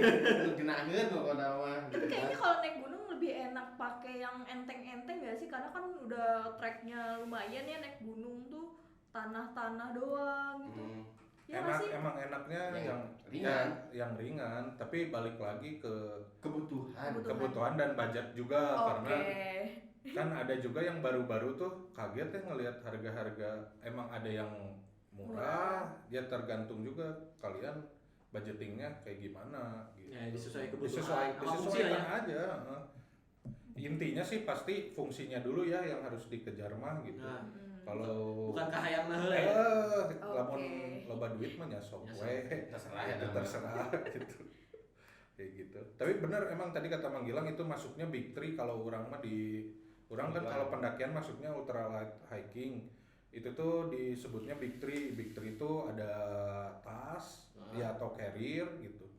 genaheun pokoknya mah. Tapi kayaknya kalau naik gunung lebih enak pakai yang enteng-enteng gak sih? Karena kan udah treknya lumayan ya, naik gunung tuh tanah-tanah doang gitu. Ya nggak sih? Emang enaknya Yang yang ringan. yang ringan, tapi balik lagi ke Kebutuhan. kebutuhan dan budget juga karena Oke. kan ada juga yang baru-baru tuh kaget ya ngelihat harga-harga, emang ada yang murah, ya tergantung juga kalian budgetingnya kayak gimana gitu. Ya, disesuaikan kebutuhan. Sama fungsinya Disesuaikan ya. aja. Intinya sih pasti fungsinya dulu ya yang harus dikejar mah gitu. Nah, Kalau bukan bukan kahayang nah heula. Lamun Oke. loba duit mah nya sok Ya, we. terserah ya Itu namanya. terserah gitu. Kayak gitu. Tapi benar emang tadi kata Mang Gilang itu masuknya big three kalau orang mah di orang kan kalau pendakian masuknya ultralight hiking. Itu tuh disebutnya big three. Big three itu ada tas ya atau carrier gitu.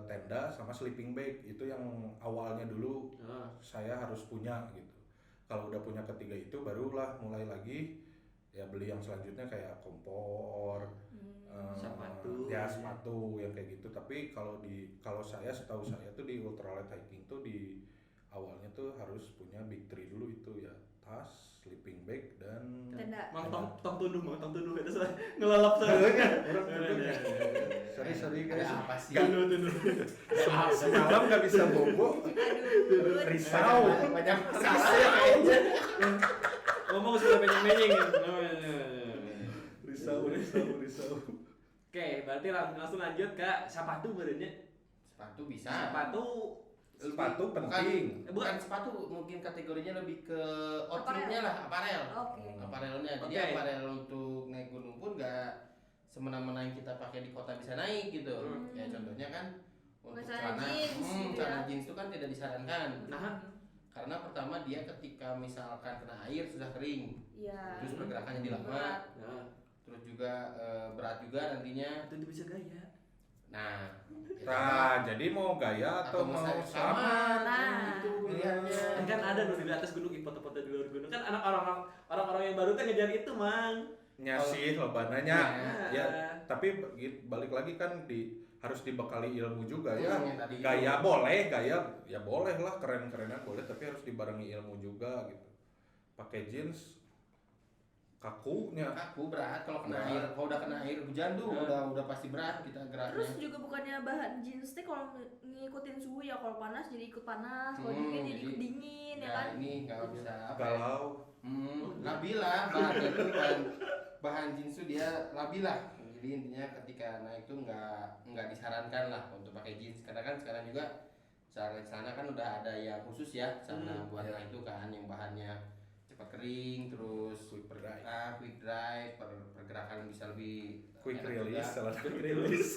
Tenda sama sleeping bag itu yang awalnya dulu saya harus punya gitu. Kalau udah punya ketiga itu barulah mulai lagi ya beli yang selanjutnya kayak kompor, Sepatu. ya sepatu yang kayak gitu. Tapi kalau saya setahu saya tuh di ultralight hiking tuh di awalnya tuh harus punya big three dulu itu ya tas, sleeping bag dan Tenda. Mang tong tunduh itu salah ngelalap saya. sorry Ada guys. apa sih? Tunduh. Semalam nggak bisa bobo. Aduh. Risau. Banyak masalah ya kayaknya. Ngomong sudah menyeng-menyeng. Risau. Oke, berarti langsung lanjut ke sepatu berarti. Sepatu bisa. Sepatu penting. Bukan sepatu, mungkin kategorinya lebih ke outfitnya lah, aparel. Oke. Aparelnya. Jadi Oke. aparel untuk naik gunung pun gak semena-mena yang kita pakai di kota bisa naik gitu. Ya contohnya kan untuk Celana celana jeans gitu celana ya. jeans itu kan tidak disarankan. Nah, Karena pertama dia ketika misalkan kena air sudah kering, Iya. terus pergerakannya jadi lama, Berat. nah, terus juga berat juga nantinya. itu bisa gaya. Nah, Nah, jadi mau gaya atau mau selamat, selamat? Nah. itu pilihannya. Kan ada di atas gunung, foto-foto di luar gunung. Kan anak orang-orang yang baru tuh ngejar itu, Mang. Nyasih lobananya. Nah. Ya, tapi balik lagi kan harus dibekali ilmu juga ya. Yang tadi itu. Gaya boleh, gaya ya boleh lah, keren-kerenan boleh, tapi harus dibarengi ilmu juga gitu. Pakai jeans kakunya. Kaku berat kalau kena Berat. air, kalau udah kena air hujan tuh udah pasti berat kita geraknya. Terus juga bukannya bahan jeans teh kalau ngikutin suhu ya, kalau panas jadi ikut panas, kalau dingin jadi ikut dingin ya kan. Ini nggak bisa apa ya? Galau. Labil lah bahan itu bahan jeans tuh dia labil lah. Jadi intinya ketika naik tuh nggak disarankan lah untuk pakai jeans, karena kan sekarang juga celana kan udah ada yang khusus ya, celana buat naik itu kan yang bahannya cepat kering, terus quick dry, pergerakan bisa lebih Quick enak release, juga. salah Quick release.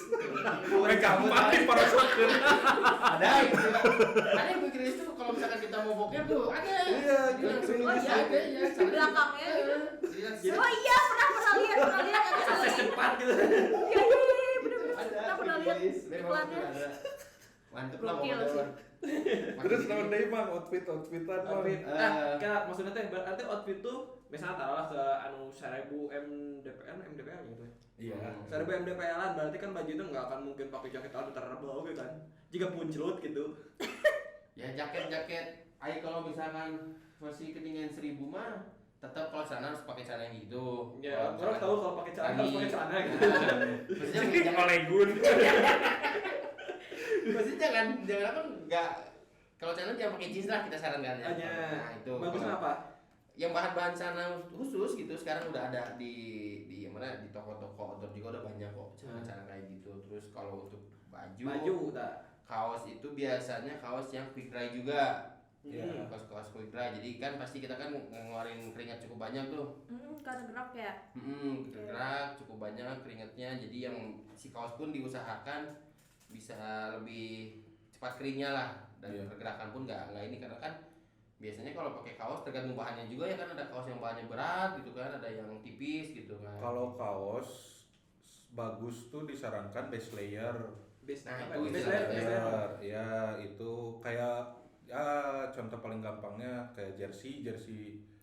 gampang nih para sopir. Ada gitu. Ada yang quick release tuh kalau misalkan kita mau boker tuh ada. Iya, Jadi quick langsung release. ada ya. Di belakangnya gitu. Jadi langsung Oh iya, pernah lihat ada Akses cepat gitu. Iya bener-bener. ada. Kita pernah quick lihat release. Memang iklannya. betul ada. Mantep lah Gokil pokoknya. sih. Bang. Terus naon deui Mang outfitan Mang. Outfit. Nah, maksudnya teh berarti outfit tuh misalnya taruhlah ke anu 1000 MDPL gitu ya. Iya. 1000 MDPL-an berarti kan baju itu nggak akan mungkin pakai jaket terrebau gitu kan. Jika puncelut gitu. Ya jaket-jaket ayo kalau misalkan versi ketinggian 1000 mah tetap kalau celana harus pakai celana yang gitu. Ya, orang tahu kalau pakai celana harus pakai celana gitu. Maksudnya Jadi jangan olegun. maksudnya jangan apa enggak kalau celana jangan pakai jeans lah kita sarankan ya. Hanya Nah, itu. bagusnya apa? Yang bahan-bahan celana khusus gitu sekarang udah ada di mana di toko-toko outdoor juga udah banyak kok celana-celana kayak gitu. Terus kalau untuk Baju udah. kaos itu biasanya kaos yang quick dry juga. Iya. Kaos quick dry. Jadi kan pasti kita kan ngeluarin keringat cukup banyak tuh. Karena gerak ya. Gerak cukup banyak keringatnya. Jadi yang si kaos pun diusahakan bisa lebih cepat keringnya lah, dan pergerakan pun nggak ini, karena kan biasanya kalau pakai kaos tergantung bahannya juga ya kan, ada kaos yang bahannya berat gitu kan, ada yang tipis gitu kan. Kalau kaos bagus tuh disarankan base layer. Nah, apa? itu Base istilahnya. layer. Ya itu kayak ya contoh paling gampangnya kayak jersey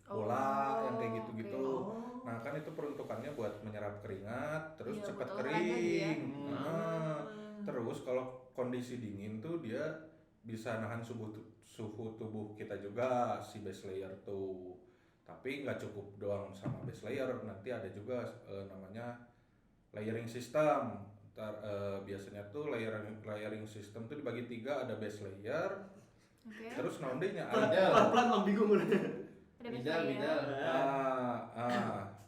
bola yang kayak gitu-gitu. oke. Nah kan itu peruntukannya buat menyerap keringat, terus Iya, cepat buat olahraga kering. dia. Nah, terus kalau kondisi dingin tuh dia bisa nahan suhu tubuh kita juga si base layer tuh. Tapi nggak cukup doang sama base layer, nanti ada juga namanya layering system. Biasanya tuh layering system tuh dibagi 3, ada base layer, Oke. terus naondenya Pelan-pelan Mang bingung udah. Ada Middle.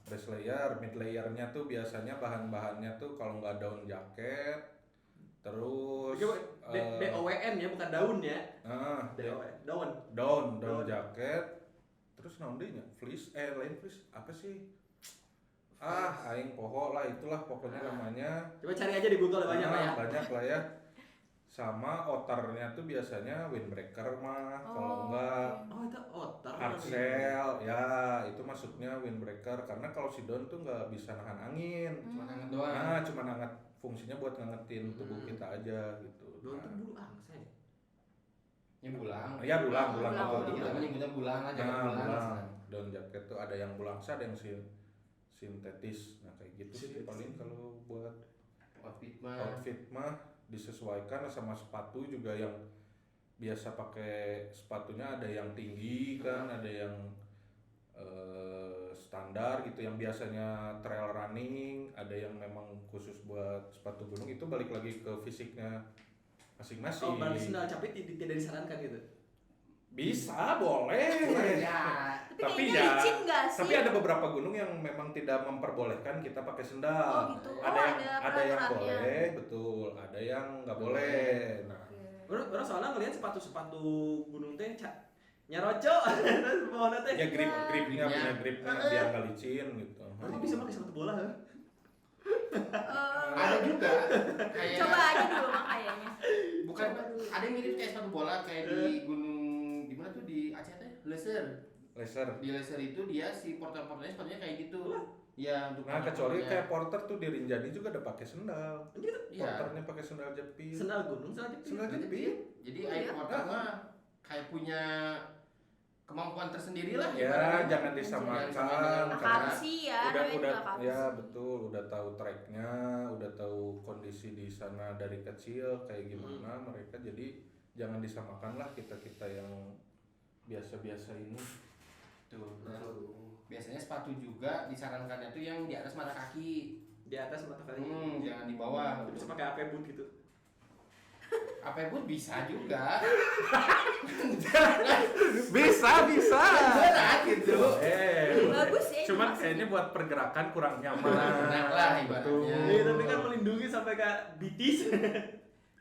base layer, mid layernya tuh biasanya bahan-bahannya tuh kalau nggak daun jaket, terus DOWN ya, bukan daun ya. Daun. daun Daun. jaket, terus naondenya fleece, lain fleece apa sih? aing poho lah itulah pokoknya namanya. Coba cari aja di Google banyak lah ya. Banyak lah ya. Sama otarnya tuh biasanya windbreaker mah, kalau enggak Oh itu otar. hard shell, ya itu masuknya windbreaker karena kalau sidon tuh nggak bisa nahan angin. Cuma hangat doang. Nah, cuma hangat fungsinya buat ngangetin tubuh kita aja gitu. Doang Nah, tuh bulu angsa ya. Ya bulang. Ya, bulang. Kalau di kita menyebutnya bulang aja, nah, bulang. bulang. Daun jaket tuh ada yang bulangsa, ada yang sintetis. Nah, kayak gitu sih Sintetis. paling kalau buat Outfit mah disesuaikan sama sepatu juga yang biasa pakai sepatunya ada yang tinggi kan, ada yang standar gitu yang biasanya trail running, ada yang memang khusus buat sepatu gunung. Itu balik lagi ke fisiknya masing-masing. Oh berarti sendal capit tidak disarankan gitu. Bisa, boleh. Ya. Tapi Tapi kayaknya ya, licin nggak sih? tapi ada beberapa gunung yang memang tidak memperbolehkan kita pakai sendal. Oh gitu. Ada yang ada yang peraturannya. boleh, betul. Ada yang nggak boleh. Nah, Oke. Orang soalnya ngelihat sepatu gunung teh nyaroco terus bawahnya teh. ya gripnya Gripnya. punya gripnya biar nggak licin gitu. Berarti bisa pakai sepatu bola ya? Ada juga kayak Coba aja dulu mah kayaknya. bukan Coba dulu. ada yang mirip kayak sepatu bola kayak di gunung di mana tuh di Aceh teh laser. Laser. Di laser itu dia si porter-porternya sepatunya kayak gitu. Ya untuk Nah, kecuali porter-porternya. kayak porter tuh di Rinjani juga ada pakai sendal. Gitu. Iya. Porternya pakai sendal jepit. Sendal gunung, sendal jepit. Sendal jepit. Jadi Oh, air iya? porter mah kayak punya kemampuan tersendiri lah. Ya, ibaratnya. jangan disamakan Jangan Nah, karena kapsi ya, udah namanya juga kapsi. ya betul, udah tahu tracknya, udah tahu kondisi di sana dari kecil kayak gimana mereka, jadi jangan disamakan lah kita yang biasa-biasa ini. Tuh. Dan biasanya sepatu juga disarankannya tuh yang di atas mata kaki. Di atas mata kaki. Jangan di bawah. Bisa pakai AP boot gitu. Apa pun bisa juga. Bisa. Berat gitu. Bagus ya. Cuman itu kayaknya buat pergerakan kurang nyaman. Enak lah Betul. ibaratnya. Iya, tapi kan melindungi sampai ke bitis.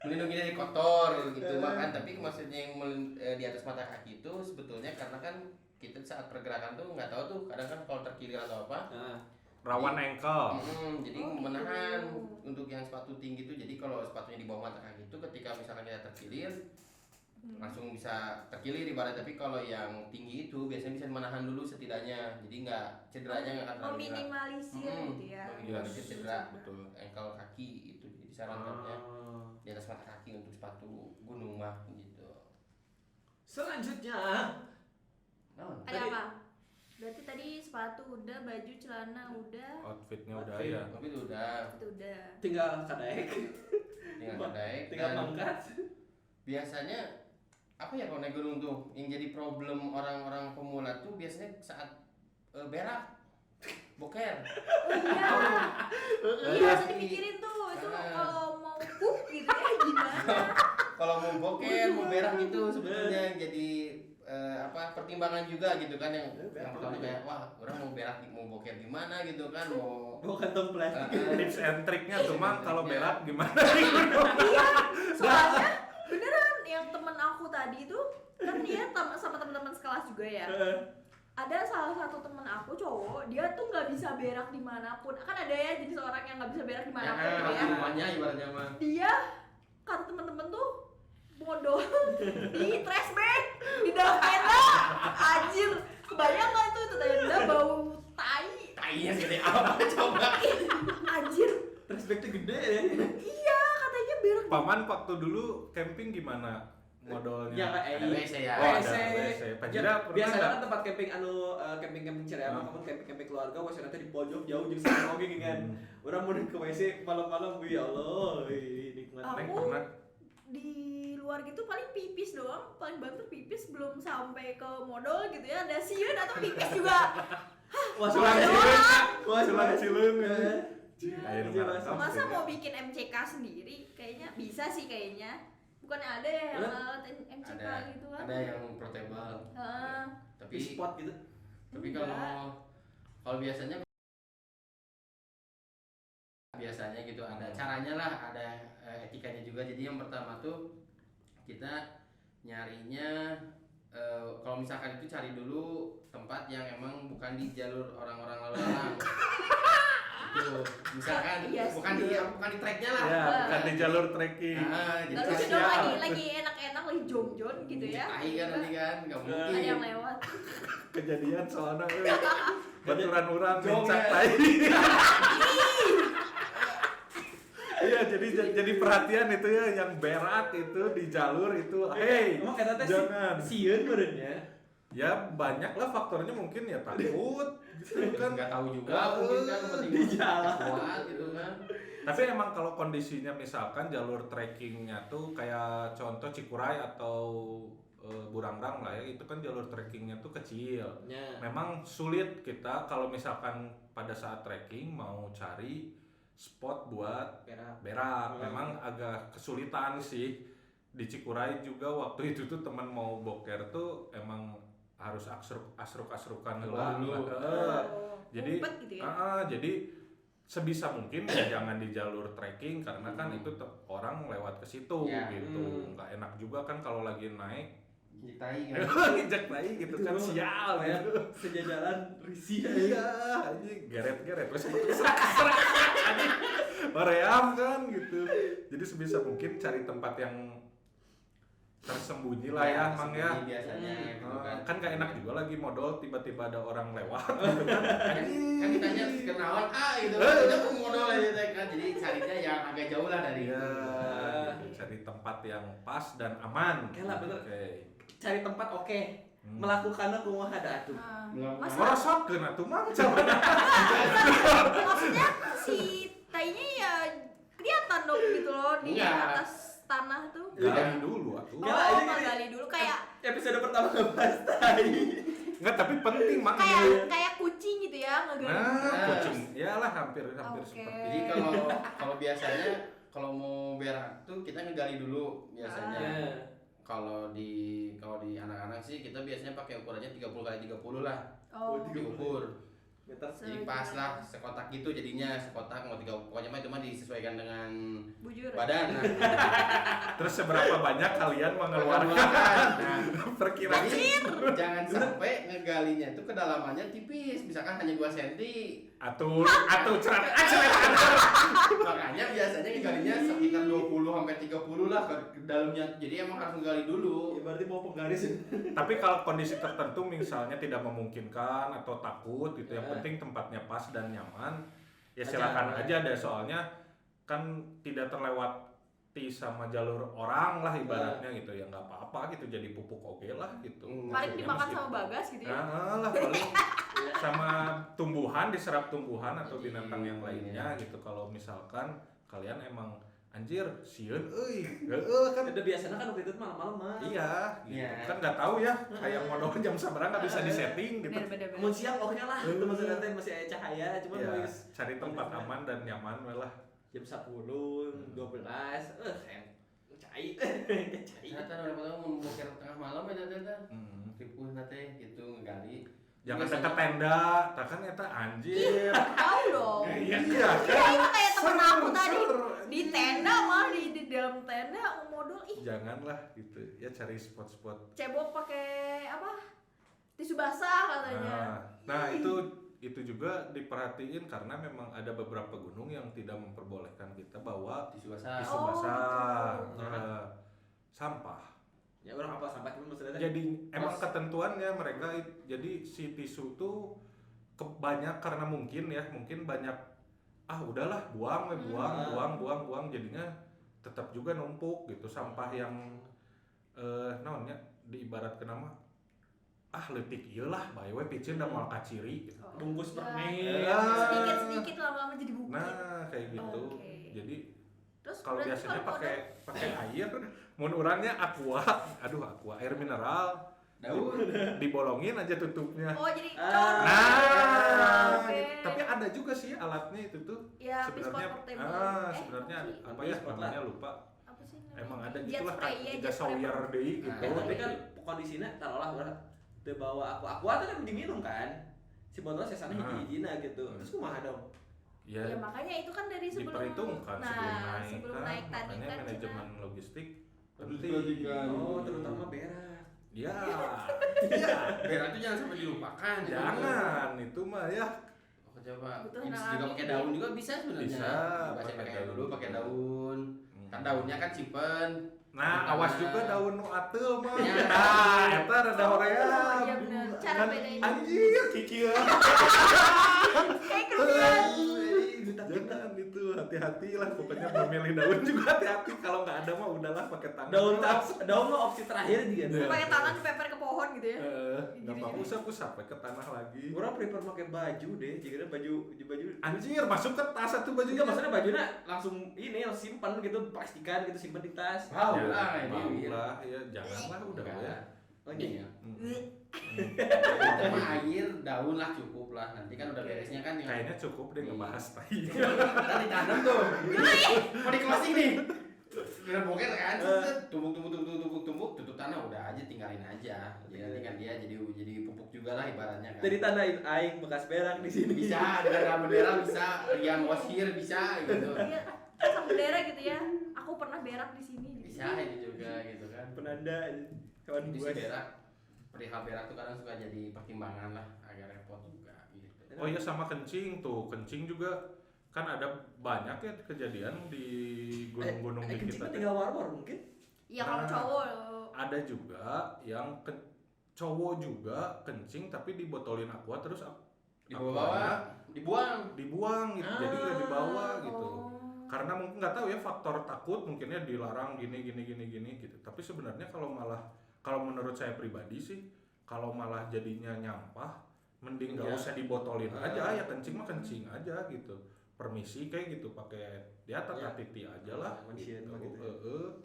Melindungi dari kotor gitu makan, tapi maksudnya yang di atas mata kaki itu sebetulnya karena kan kita saat pergerakan tuh nggak tahu tuh kadang kan kalau terkilir atau apa. Nah, Rawan ankle. Jadi Oh, gitu. menahan untuk yang sepatu tinggi itu. Jadi kalau sepatunya di bawah mata kaki itu ketika misalkan kita terkilir langsung bisa terkilir ibarat, tapi kalau yang tinggi itu biasanya bisa menahan dulu setidaknya, jadi nggak cederanya nggak akan terlalu berat. meminimalisir gitu ya. Meminimalisir Yes. cedera Betul. ankle kaki itu, jadi sarankannya di atas mata kaki untuk sepatu gunung mah gitu. selanjutnya Nah, Ada apa? Berarti tadi sepatu udah, baju, celana udah, Outfitnya udah Outfit. ya. tapi itu udah itu udah. tinggal kadaek, tinggal naik tinggal dan mangkat. biasanya apa ya kalau naik gunung tuh yang jadi problem orang-orang pemula tuh biasanya saat berak boker. Oh iya. Iya, harus dipikirin tuh. Itu kalau mau pup gitu ya gimana? Kalau mau boker mau berak itu sebetulnya jadi pertimbangan juga gitu kan, yang pertama kayak wah orang mau berak mau boker gimana gitu kan, mau Bawa kantong plastik. Tips and triknya tuh mang kalau berak gimana? Iya, soalnya beneran yang temen aku tadi itu kan dia sama teman-teman sekelas juga ya. Ada salah satu temen aku cowok, dia tuh nggak bisa berak dimanapun. Kan ada ya jenis orang yang nggak bisa berak dimanapun gitu ya. rumahnya ibaratnya mah. Dia kata temen-temen tuh bodoh di trash bag di dalam tenda. Anjir, kebayang nggak itu tenda bau tai. Tainya segede apa coba. Anjir, Respectnya gede ya. iya katanya berak. Paman waktu dulu camping gimana modelnya? Ya kayak Ada WC ya. Oh, ada WC. WC. Pajira pernah Biasanya nggak? kan tempat camping camping Cireama, kamu camping keluarga, WC nanti di pojok jauh jeung sama oge kan. Orang mau ke WC malam-malam, ya Allah, nikmat. Neng Aku pernah? di luar gitu paling pipis doang, paling banter pipis, belum sampai ke modal gitu ya, ada sieun atau pipis juga. Wah, Sulang sulang cileung. Wah, Sulang cileung. Iya, Ayo mantap. Masa ya. mau bikin MCK sendiri? Kayaknya bisa sih kayaknya. Bukannya ada ya yang alat MCK Ada gitu kan? ada yang portable. Heeh. Tapi di spot gitu. tapi Enggak. kalau biasanya gitu ada caranya lah, ada etikanya juga. Jadi yang pertama tuh kita nyarinya kalau misalkan itu cari dulu tempat yang emang bukan di jalur orang-orang lalu lalang. misalkan Iya sih. bukan di tracknya lah. Ya, bukan di jalur trekking. Jadi Lalu kasihan. dong lagi enak-enak lagi jongjon gitu ya. Tai kan nanti kan nggak Ada mungkin. yang lewat. Kejadian soalnya baturan orang Jong, mencak ya. tai. Iya, jadi perhatian itu ya yang berat itu di jalur itu. Hey, emang kata teh jangan. sieun meureun ya. Ya banyak lah faktornya, mungkin ya takut gitu kan. Nggak tahu juga mungkin kan penting Di jalan. kuat gitu kan. Tapi emang kalau kondisinya misalkan jalur trekkingnya tuh kayak contoh Cikuray atau Burangrang lah ya, itu kan jalur trekkingnya tuh kecil. Ya. Memang sulit kita kalau misalkan pada saat trekking mau cari spot buat berak. Memang agak kesulitan sih. Di Cikuray juga waktu itu tuh teman mau boker tuh emang harus asruk-asrukan heula. dulu. Jadi Ngumpet gitu ya. jadi sebisa mungkin ya jangan di jalur trekking karena kan itu orang lewat ke situ Ya. gitu. Nggak enak juga kan kalau lagi naik Jitai kan. injak naik gitu kan, Itu sial ya gitu. sejajaran risih Iya, anjing geret-geret terus keserak anjing. Maream kan gitu. Jadi sebisa mungkin cari tempat yang tersembunyi lah ya, Mang ya. sembunyi biasanya gitu kan. Kan gak enak juga lagi modal tiba-tiba ada orang lewat. Kan ditanya kenalan gitu. Kita mau modal aja teh kan. Jadi carinya yang agak jauh lah dari Iya, itu. gitu. Cari tempat yang pas dan aman. Oke lah, bener. Oke. cari tempat oke melakukannya kumaha da atuh Masa Ngorosotkeun atuh Mang coba. maksudnya si tainya ya kelihatan dong gitu loh di Enggak. atas tanah tuh. Gali dulu atuh. Ya lah, ini- Gali dulu kayak episode pertama ngebahas tai Enggak, tapi penting Mang. kayak kucing gitu ya ngegali. Nah, kucing. Yalah hampir Oke. seperti. Jadi kalau biasanya kalau mau berak tuh kita ngegali dulu biasanya. Ya. Kalau di anak-anak sih kita biasanya pakai ukurannya 30 kali 30 lah. Oh. Diukur. meter Jadi pas lah sekotak gitu jadinya sekotak mau 3 pokoknya mah itu mah disesuaikan dengan Bujur. badan. Nah, Terus seberapa banyak kalian mengeluarkan nah, perkiraan? jadi jangan sampai ngegalinya itu kedalamannya tipis, misalkan hanya 2 cm. Atuh cerat. Makanya biasanya ngegalinya sekitar 20 sampai 30 lah ke dalamnya. Jadi emang harus menggali dulu. ya berarti mau penggaris Tapi kalau kondisi tertentu misalnya tidak memungkinkan atau takut gitu, yang penting tempatnya pas dan nyaman, ya silakan aja deh, soalnya kan tidak terlewati sama jalur orang lah ibaratnya gitu, ya nggak apa-apa gitu, jadi pupuk oke lah gitu. Paling dimakan Meskipun- sama Bagas gitu ya. Nah, lah paling sama tumbuhan, diserap tumbuhan atau binatang yang lainnya gitu. Kalau misalkan kalian emang anjir sieun euy, kan udah biasanya kan waktu itu malam-malam mah iya gitu. Iya. Kan nggak tahu ya kayak modal jam sabaraha nggak bisa disetting gitu. Bener. mau siang oke lah itu maksudnya teh masih ada cahaya cuma Ya, geus cari tempat aman dan nyaman we lah. jam 10 12 sayang cai cai Ternyata udah tahu mau boker tengah malam ya teh. Hmm. Tipu nate gitu ngegali. Jangan Biasanya- dekat tenda, tak kan eta anjir. Tahu dong. Iya Iya, itu kayak temen aku tadi Ser. di tenda mah di dalam tenda modal Janganlah gitu. Ya cari spot-spot. cebok pakai apa? Tisu basah katanya. Nah itu juga diperhatiin karena memang ada beberapa gunung yang tidak memperbolehkan kita bawa Tisu basah. tisu Oh, basah, gitu. sampah. ya orang apa sampah cuma maksudnya teh Jadi emang ketentuannya mereka jadi si tisu tuh banyak karena mungkin banyak udahlah buang buang jadinya tetap juga numpuk gitu sampah yang naonnya diibaratkeun nama leutik ieu lah bae we picin da moal kaciri gitu. Oh, bungkus ya. permen Sedikit lama-lama jadi bukit. Nah, kayak gitu. Oke. Jadi Terus kalau berarti biasanya kalau pakai air, mun urangnya aqua, air mineral, Daun. dibolongin aja tutupnya. Oh jadi Ah. Nah, Oke. gitu. Tapi ada juga sih alatnya itu tuh. ya Sebenarnya portable. sebenarnya apa sih? apa ya Spot namanya lupa. Apa sih namanya? Emang ada Jet gitulah spray, ya, kayak jet spray. sawyer deui gitu. Nah, tapi kan kondisinya taruhlah orang teu bawa aqua teh kan diminum kan si botol sesana hiji-hijina gitu terus kumaha dong Ya Ya, makanya itu kan dari sebelum diperhitungkan sebelum naik tadi makanya kan manajemen Cina. logistik Harus penting. diperhatikan. oh terutama berak Ya, Berak itu jangan sampai dilupakan. jangan itu mah ya coba. Kebutuhan Ini alami juga pakai gitu daun ya. juga bisa sebenarnya. Bisa, Coba saya pakai pakai daun dulu pakai juga. daun. Kan daunnya kan simpen. Nah, awas juga daun nu ateul mah. Ya. Nah, eta rada Oh, hoream. iya bener. Cara Kan bedain. anjir kikil. Kayak kerugian. Jangan itu, hati-hati lah pokoknya memilih daun juga hati-hati, kalau nggak ada mah udahlah pakai tangan. Daun mah opsi terakhir juga. Iya. Pakai tangan dipeper ke pohon gitu ya. Nggak apa usap ke tanah lagi. Orang prefer pakai baju deh, jika baju Anjir, masuk ke tas satu bajunya. juga maksudnya bajunya langsung ini langsung simpan gitu, plastikan gitu simpan di tas. Bau Ya, lah bau ini. lah, ya janganlah udah ya. Oh iya. Itu mah air, daun lah cukup lah. Nanti kan udah beresnya kan tinggal Kayaknya cukup deh ngebahas tadi. kita ditanam tuh. Mau di closing nih. Udah boker kan, tumbuk, tutup tanah udah aja tinggalin aja. Jadi nanti kan dia jadi pupuk juga lah ibaratnya kan. Jadi tandain aing bekas berak di sini. Bisa, dengan bendera bisa, Rian Wasir bisa gitu. Iya, sama bendera gitu ya. Aku pernah berak di sini. Gitu. Bisa ini juga gitu kan. Penanda kawan Itu buas. sih berak, perihal berak tuh kadang suka jadi pertimbangan lah, agak repot juga gitu. Oh iya, sama kencing tuh, kencing juga kan ada banyak ya kejadian di gunung-gunung di Kencing kita. tinggal war-war mungkin. Iya kalau Nah. cowok. Ada juga yang cowok juga kencing tapi dibotolin aqua terus Dibawa, dibuang gitu. Jadi nggak dibawa gitu. Oh. Karena mungkin nggak tahu ya, faktor takut mungkinnya dilarang gini gitu. Tapi sebenarnya kalau menurut saya pribadi sih, kalau malah jadinya nyampah, mending nggak Iya. usah dibotolin aja, ya kencing mah kencing aja gitu. Permisi kayak gitu, pakai ya tata titi aja lah. Manusia Gitu. mah gitu.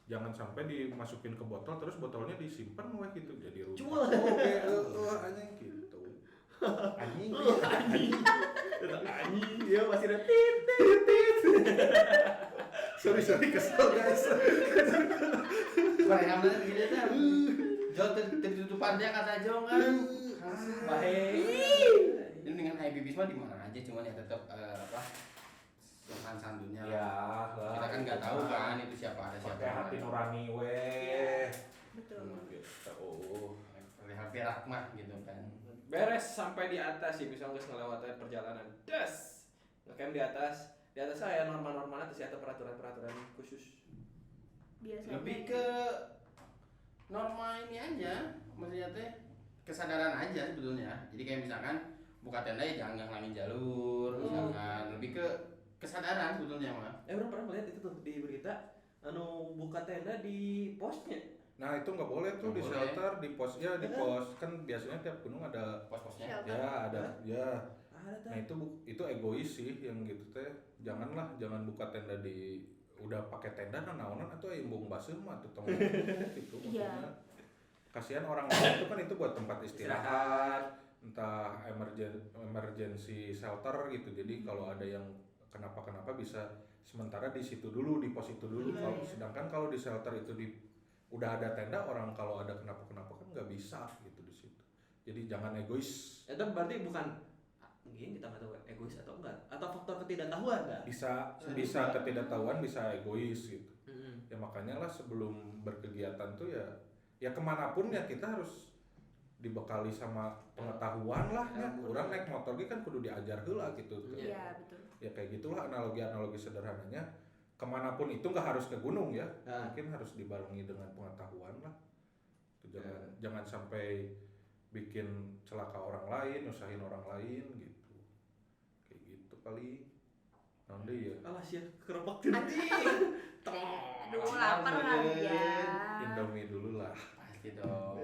Jangan sampai dimasukin ke botol terus botolnya disimpan weh gitu jadi rusak. Cuma. Anjing gitu. Anjing. Anjing. Dia masih ada tit. Sorry kesel guys. Barang bener gini tuh. Jauh tertutupannya kata Jong kan. Baik. Ini dengan air bibis mah di mana aja, cuman ya tetap sopan santunnya Ya, lah. Kita kan nggak tahu kan itu siapa ada siapa. Pakai hati nurani weh. Betul. Gitu. Oh. Perihal berak mah gitu kan. Beres sampai di atas sih, bisa nggak ngelewatin perjalanan. Das. Ngecamp di atas. Di atas saya norma-norma atas atau peraturan-peraturan khusus. Biasanya. Lebih ke norma ini aja, maksudnya teh kesadaran aja sebetulnya. Jadi kayak misalkan buka tenda ya jangan ngalangin jalur, misalkan lebih ke kesadaran sebetulnya mah. Orang pernah melihat itu tuh di berita, buka tenda di posnya. Nah itu nggak boleh tuh Nggak di boleh. shelter, di pos ya di pos kan biasanya tiap gunung ada Pos-posnya. Shelter. ya ada ya. Ada tuh. Nah itu egois sih yang gitu teh. Jangan buka tenda di udah pakai tenda kan naonan atau embung basuh mah tuh temen gitu Iya. maksudnya. Kasihan orang lain itu kan itu buat tempat istirahat, entah emergency shelter gitu. Jadi kalau ada yang kenapa bisa sementara di situ dulu, di pos itu dulu. Iya, Kalau iya. sedangkan kalau di shelter itu udah ada tenda, orang kalau ada kenapa kan nggak bisa gitu di situ. Jadi jangan egois. Itu berarti bukan mungkin kita nggak tahu egois atau enggak, atau faktor ketidaktahuan enggak? Bisa ketidaktahuan, bisa egois gitu. Ya makanya lah sebelum berkegiatan tuh ya kemanapun ya kita harus dibekali sama pengetahuan lah ya. Orang naik motor kan kudu diajar heula gitu. Iya betul. Ya kayak gitulah analogi sederhananya. Kemanapun itu nggak harus ke gunung ya, mungkin harus dibarengi dengan pengetahuan lah. Itu jangan sampai bikin celaka orang lain, nyusahin orang lain gitu. Kayak gitu kali. Nanti ya. Alas ya kerebak tuh. Aduh lapar kali ya. Indomie dulu lah. Pasti dong.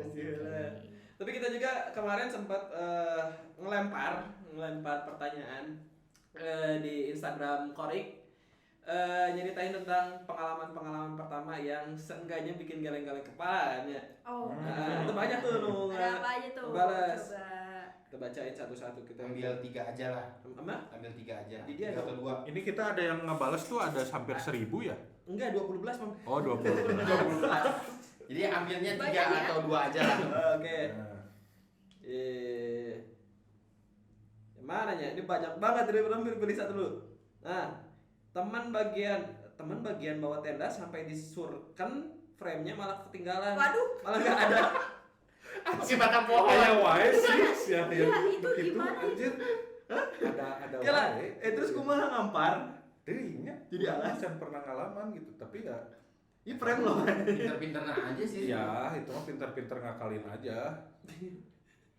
Tapi kita juga kemarin sempat ngelempar pertanyaan di Instagram Korik, nyeritain tentang pengalaman pertama yang seenggaknya bikin geleng-geleng kepalanya. Oh. Itu banyak tuh Ada apa aja tuh? balas. Coba. Kita bacain satu-satu kita. Ambil 3 aja lah. Apa? Ambil 3 aja. Di dia Tiga atau 2. Ini kita ada yang ngebales tuh ada hampir 1000 ya? Enggak, 20 belas, Mam. Oh 20. Jadi ambilnya 3 Banyak ya? atau 2 aja lah. Oke. Nah, Yang mana ya? Ini banyak banget, dari pilih satu dulu. Nah, teman bagian bawah tenda sampai disurkan, frame-nya malah ketinggalan. Waduh. Malah nggak ada. Masih batang pohon. kayak wae sih ya Iya, itu begitu gimana? anjir. ada Kela, wae. terus kumaha ngampar? Dirinya Jadi alas. can pernah ngalaman gitu, tapi ya Ini prank loh. Pinter-pinter aja sih. ya itu mah pinter-pinter ngakalin aja.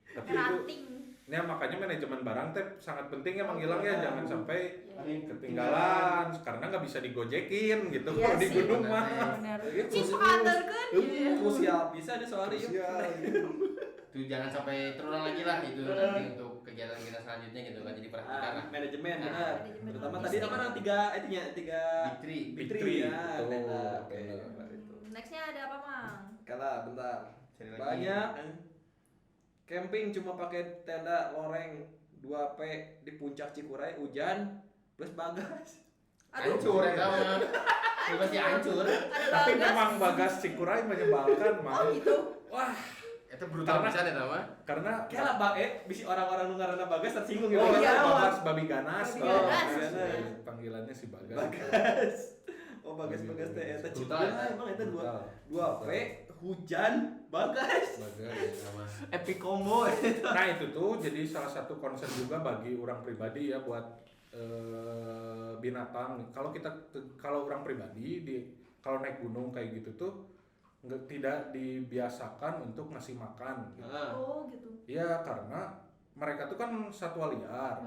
Tapi itu Ranting. ya makanya manajemen barang teh sangat penting ya menghilang ya, jangan sampai Iya. ketinggalan karena nggak bisa digojekin gitu Iya kalau di sih, gunung mah. Bener. Iya, Cing khusus. pengantarkeun Iya, krusial bisa deh soalnya yuk. Krusial. Tuh jangan sampai terulang lagi lah itu nanti untuk kegiatan kita selanjutnya gitu kan, jadi perhatikan lah. Manajemen Nah, benar. manajemen Terutama logistik. tadi apa namanya tiga Bitri. Bitri ya, betul, tenda. Oke, benar. benar itu. Nextnya ada apa Mang? Kala bentar. Cari lagi. Banyak camping cuma pakai tenda loreng 2P di puncak Cikuray, hujan plus bagas. Aduh, Hancur ya kamu. Itu pasti hancur. ada Tapi bagas. memang bagas Cikuray menyebalkan Oh mah. gitu. Wah, Itu brutal Karena- bisa deh nama. Karena kela bisi orang-orang nu ngaranna bagas tersinggung oh gitu. iya, Iya, bagas babi ganas. Babi Oh, ganas. iya, panggilannya si bagas. Bagas. Oh, bagas-bagas teh eta Brutal, Cikuray ya. emang eta Brutal. 2P hujan bagas. Bagas. Nama. Epic combo. Nah itu tuh jadi salah satu concern juga bagi orang pribadi ya buat binatang. Kalau orang pribadi kalau naik gunung kayak gitu tuh tidak dibiasakan untuk ngasih makan. Gitu. Oh gitu. Ya karena mereka tuh kan satwa liar.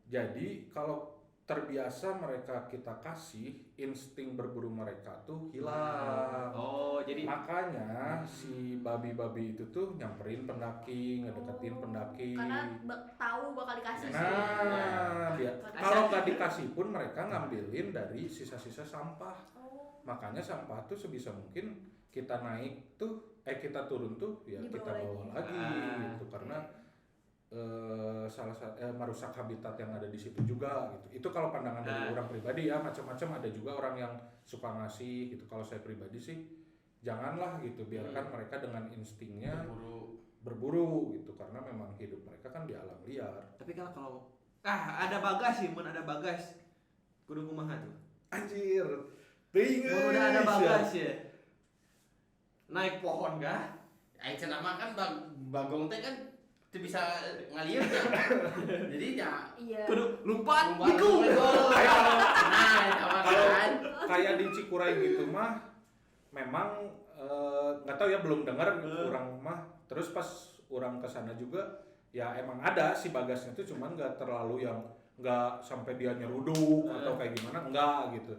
Jadi kalau terbiasa mereka kita kasih, insting berburu mereka tuh hilang. Oh, jadi Makanya si babi-babi itu tuh nyamperin pendaki, ngedeketin pendaki. Karena tahu bakal dikasih sih. Nah, dia Bakal kalau nggak dikasih pun mereka ngambilin dari sisa-sisa sampah. Oh. Makanya sampah tuh sebisa mungkin kita naik tuh, kita turun tuh ya Dibawa kita bawa lagi. lagi gitu karena salah satu merusak habitat yang ada di situ juga gitu. Itu kalau pandangan dari orang pribadi ya, macam-macam ada juga orang yang suka ngasih gitu. Kalau saya pribadi sih janganlah gitu, biarkan mereka dengan instingnya berburu gitu karena memang hidup mereka kan di alam liar. tapi kalau ada bagas sih, mun ada bagas. Kudu kumaha tuh? Anjir. Teuing Mun udah ada bagas ya. Naik pohon kah? Aing cenah kan bagong teh kan teu bisa ngalir ya. Jadi ya Iya. Kudu lompat Lompat, iku. nah, sama kan. Kayak di Cikuray gitu mah memang nggak tahu ya, belum dengar orang mah. Terus pas orang kesana juga ya emang ada si bagasnya tuh, cuman nggak terlalu yang nggak sampai dia nyeruduk atau kayak gimana, enggak gitu.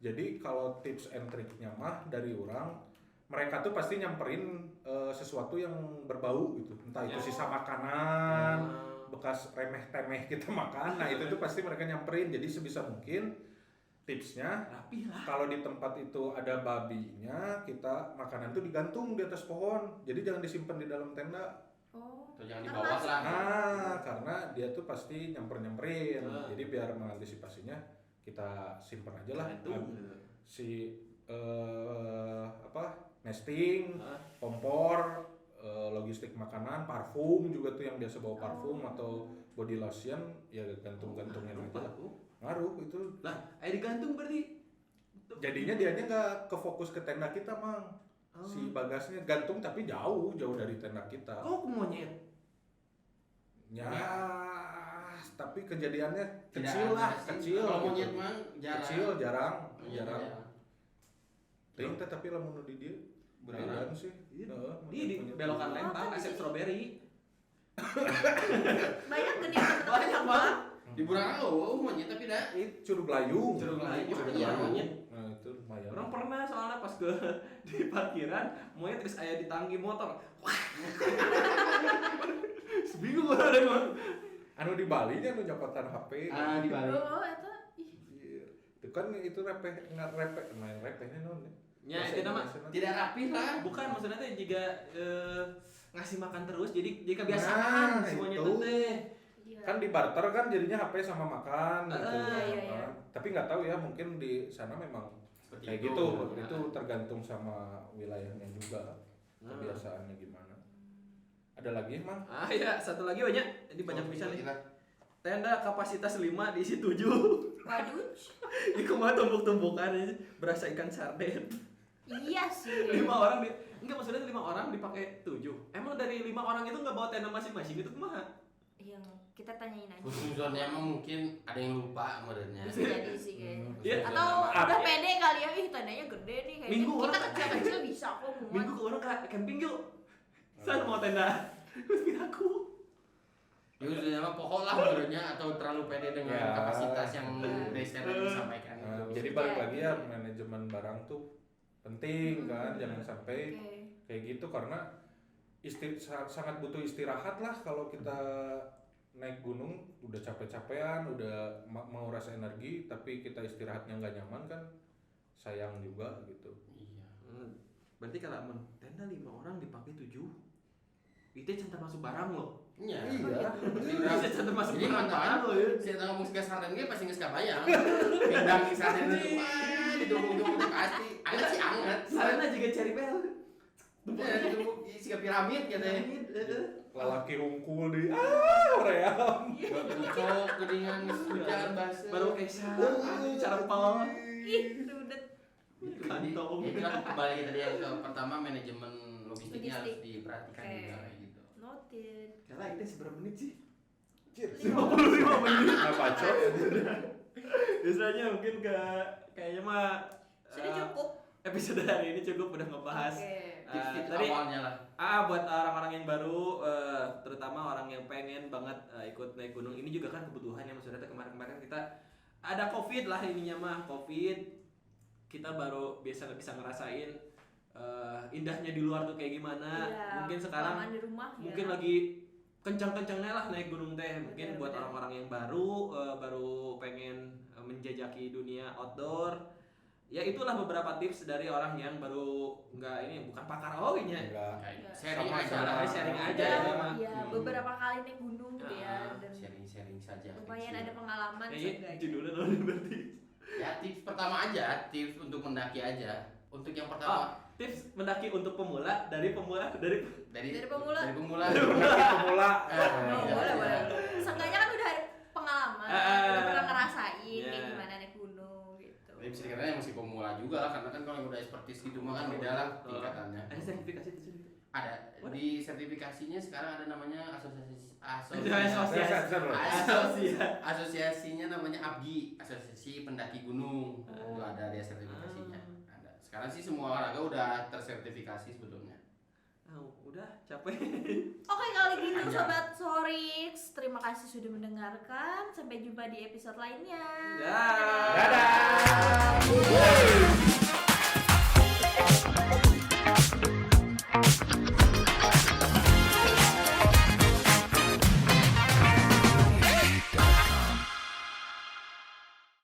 Jadi kalau tips and triknya mah dari orang, mereka tuh pasti nyamperin sesuatu yang berbau gitu, entah itu sisa makanan, bekas remeh-temeh kita makan. Nah itu tuh pasti mereka nyamperin. Jadi sebisa mungkin tipsnya, Rapi lah. kalau di tempat itu ada babinya, kita makanan tuh digantung di atas pohon. Jadi jangan disimpan di dalam tenda. Oh. Atau jangan di bawah lah. Nah, karena dia tuh pasti nyamperin. Ah. Jadi biar mengantisipasinya, kita simpan aja lah. Gantung. Si nesting, Ah. kompor, logistik makanan, parfum juga tuh yang biasa bawa parfum atau body lotion, ya gantung-gantungin aja lah. Ngaruh itu. Lah, air digantung berarti. Jadinya dianya nggak kefokus ke tenda kita, Mang. Si bagasnya gantung tapi jauh dari tenda kita. Kok monyet? Ya, tapi kejadiannya Tidak kecil ada lah, sih. kecil. Kalau gitu. monyet mah jarang. Kecil, jarang. Iya, Jarang. iya. Ting teh tapi lamun nu di dieu beneran sih. Heeh. Di belokan Lembang, asep strawberry. Banyak gede teman-teman Banyak banget. Di Burang oh monyet tapi dah. Itu curug layung. Curug layung, Curug iya. layung. Nah, itu lumayan. Orang pernah soalnya pas ke di parkiran, monyet terus aya di tangki motor. Wah. Sebingung orang deh mah. Anu di Bali nya anu nyopotan HP. Ah di Bali. Oh, eta ih. Anjir. Itu kan itu repeh main repehnya non. Ya, itu nama Tidak rapi lah. bukan maksudnya teh jika ngasih makan terus jadi kebiasaan Nah, si monyet itu. teh. Iya. Kan di barter kan jadinya HP sama makan gitu. Iya. Tapi nggak tahu ya, mungkin di sana memang Seperti kayak itu. gitu. Nah. Itu tergantung sama wilayahnya juga. Kebiasaannya gimana. Ada lagi, Mang? Ah ya, satu lagi banyak. Ini banyak bisa nih. Kita. Tenda kapasitas 5 diisi 7. Waduh. Iku mah tumpuk-tumpukan aja, berasa ikan sarden. Iya sih. 5 orang enggak maksudnya 5 orang dipakai 7. Emang dari 5 orang itu enggak bawa tenda masing-masing itu kumaha? yang kita tanyain aja. Husnuzonnya emang mungkin ada yang lupa modelnya. Bisa jadi sih kayaknya. Iya. Atau Husnuzon udah Apa? pede kali ya, ih tandanya gede nih kayaknya. Minggu Kita orang- kecil-kecil bisa kok muat. Minggu ke orang ke camping yuk. San mau tenda. Terus aku. Ya udah mah pokok lah modelnya atau terlalu pede dengan Ya. kapasitas yang Dexter tadi sampaikan Nah, itu. jadi balik lagi ya manajemen barang tuh penting kan, jangan sampai Oke. kayak gitu karena sangat butuh istirahat lah kalau kita naik gunung udah capek-capean, udah menguras energi tapi kita istirahatnya nggak nyaman kan sayang juga gitu. Iya. Berarti kalau mun tenda 5 orang dipakai 7. Itu cantar masuk barang loh. Iya. Bisa cantar masuk Jadi barang mantan loh ya. saya tahu musik sarden ge pasti geus kabayang. Pindang di sarden itu wah didukung-dukung pasti. Anget sih anget. Sarana juga cari bel. Ya didukung siga piramid gitu ya. Lalaki hungkul di ream. Cocok gedingan hujan basah. Baru Esa, cara pal. Ih, rudet. Kantong. Jadi kan kembali tadi yang ke pertama manajemen logistiknya harus Logistik. diperhatikan Oke. juga kayak gitu. Noted. Kala itu seberapa menit sih? 55 menit. Nggak bacot. Biasanya mungkin kayaknya mah Sudah cukup. episode hari ini cukup udah ngebahas Oke. Tips-tips tadi awalnya lah. buat orang-orang yang baru terutama orang yang pengen banget ikut naik gunung ini juga kan kebutuhan ya maksudnya kemarin-kemarin kita ada covid lah ininya mah covid kita baru biasa nggak bisa ngerasain indahnya di luar tuh kayak gimana Iya, mungkin sekarang kelamaan di rumah ya. mungkin lagi kencang-kencangnya lah naik gunung teh mungkin buat Bener-bener. orang-orang yang baru pengen menjajaki dunia outdoor ya itulah beberapa tips dari orang yang baru nggak ini bukan pakar nya Enggak. Sharing Sama- aja sama- lah. sharing aja Udah, ya memang. iya, beberapa kali naik gunung gitu ya Ah, dan Sharing-sharing saja. lumayan kecil. ada pengalaman kayaknya seenggaknya. judulnya namanya berarti Ya tips pertama aja, tips untuk mendaki aja. Untuk yang pertama tips mendaki untuk pemula dari dari pemula. Dari pemula. Mendaki pemula. Oh, Iya, boleh, iya. boleh. Seenggaknya kan udah ada pengalaman, udah pernah ngerasain Iya. kayak gimana naik gunung gitu. Tapi bisa dikatakan yang masih pemula juga lah karena kan kalau yang udah expertise gitu mah kan beda lah tingkatannya. ada sertifikasi itu sih Ada di sertifikasinya sekarang ada namanya asosiasinya namanya APGI, Asosiasi Pendaki Gunung. Itu ada dia sertifikasinya. Ada. Sekarang sih semua olahraga udah tersertifikasi sebetulnya. udah capek Oke kalau gitu Panjang. sobat Sorix, terima kasih sudah mendengarkan. Sampai jumpa di episode lainnya. Dadah. Dadah.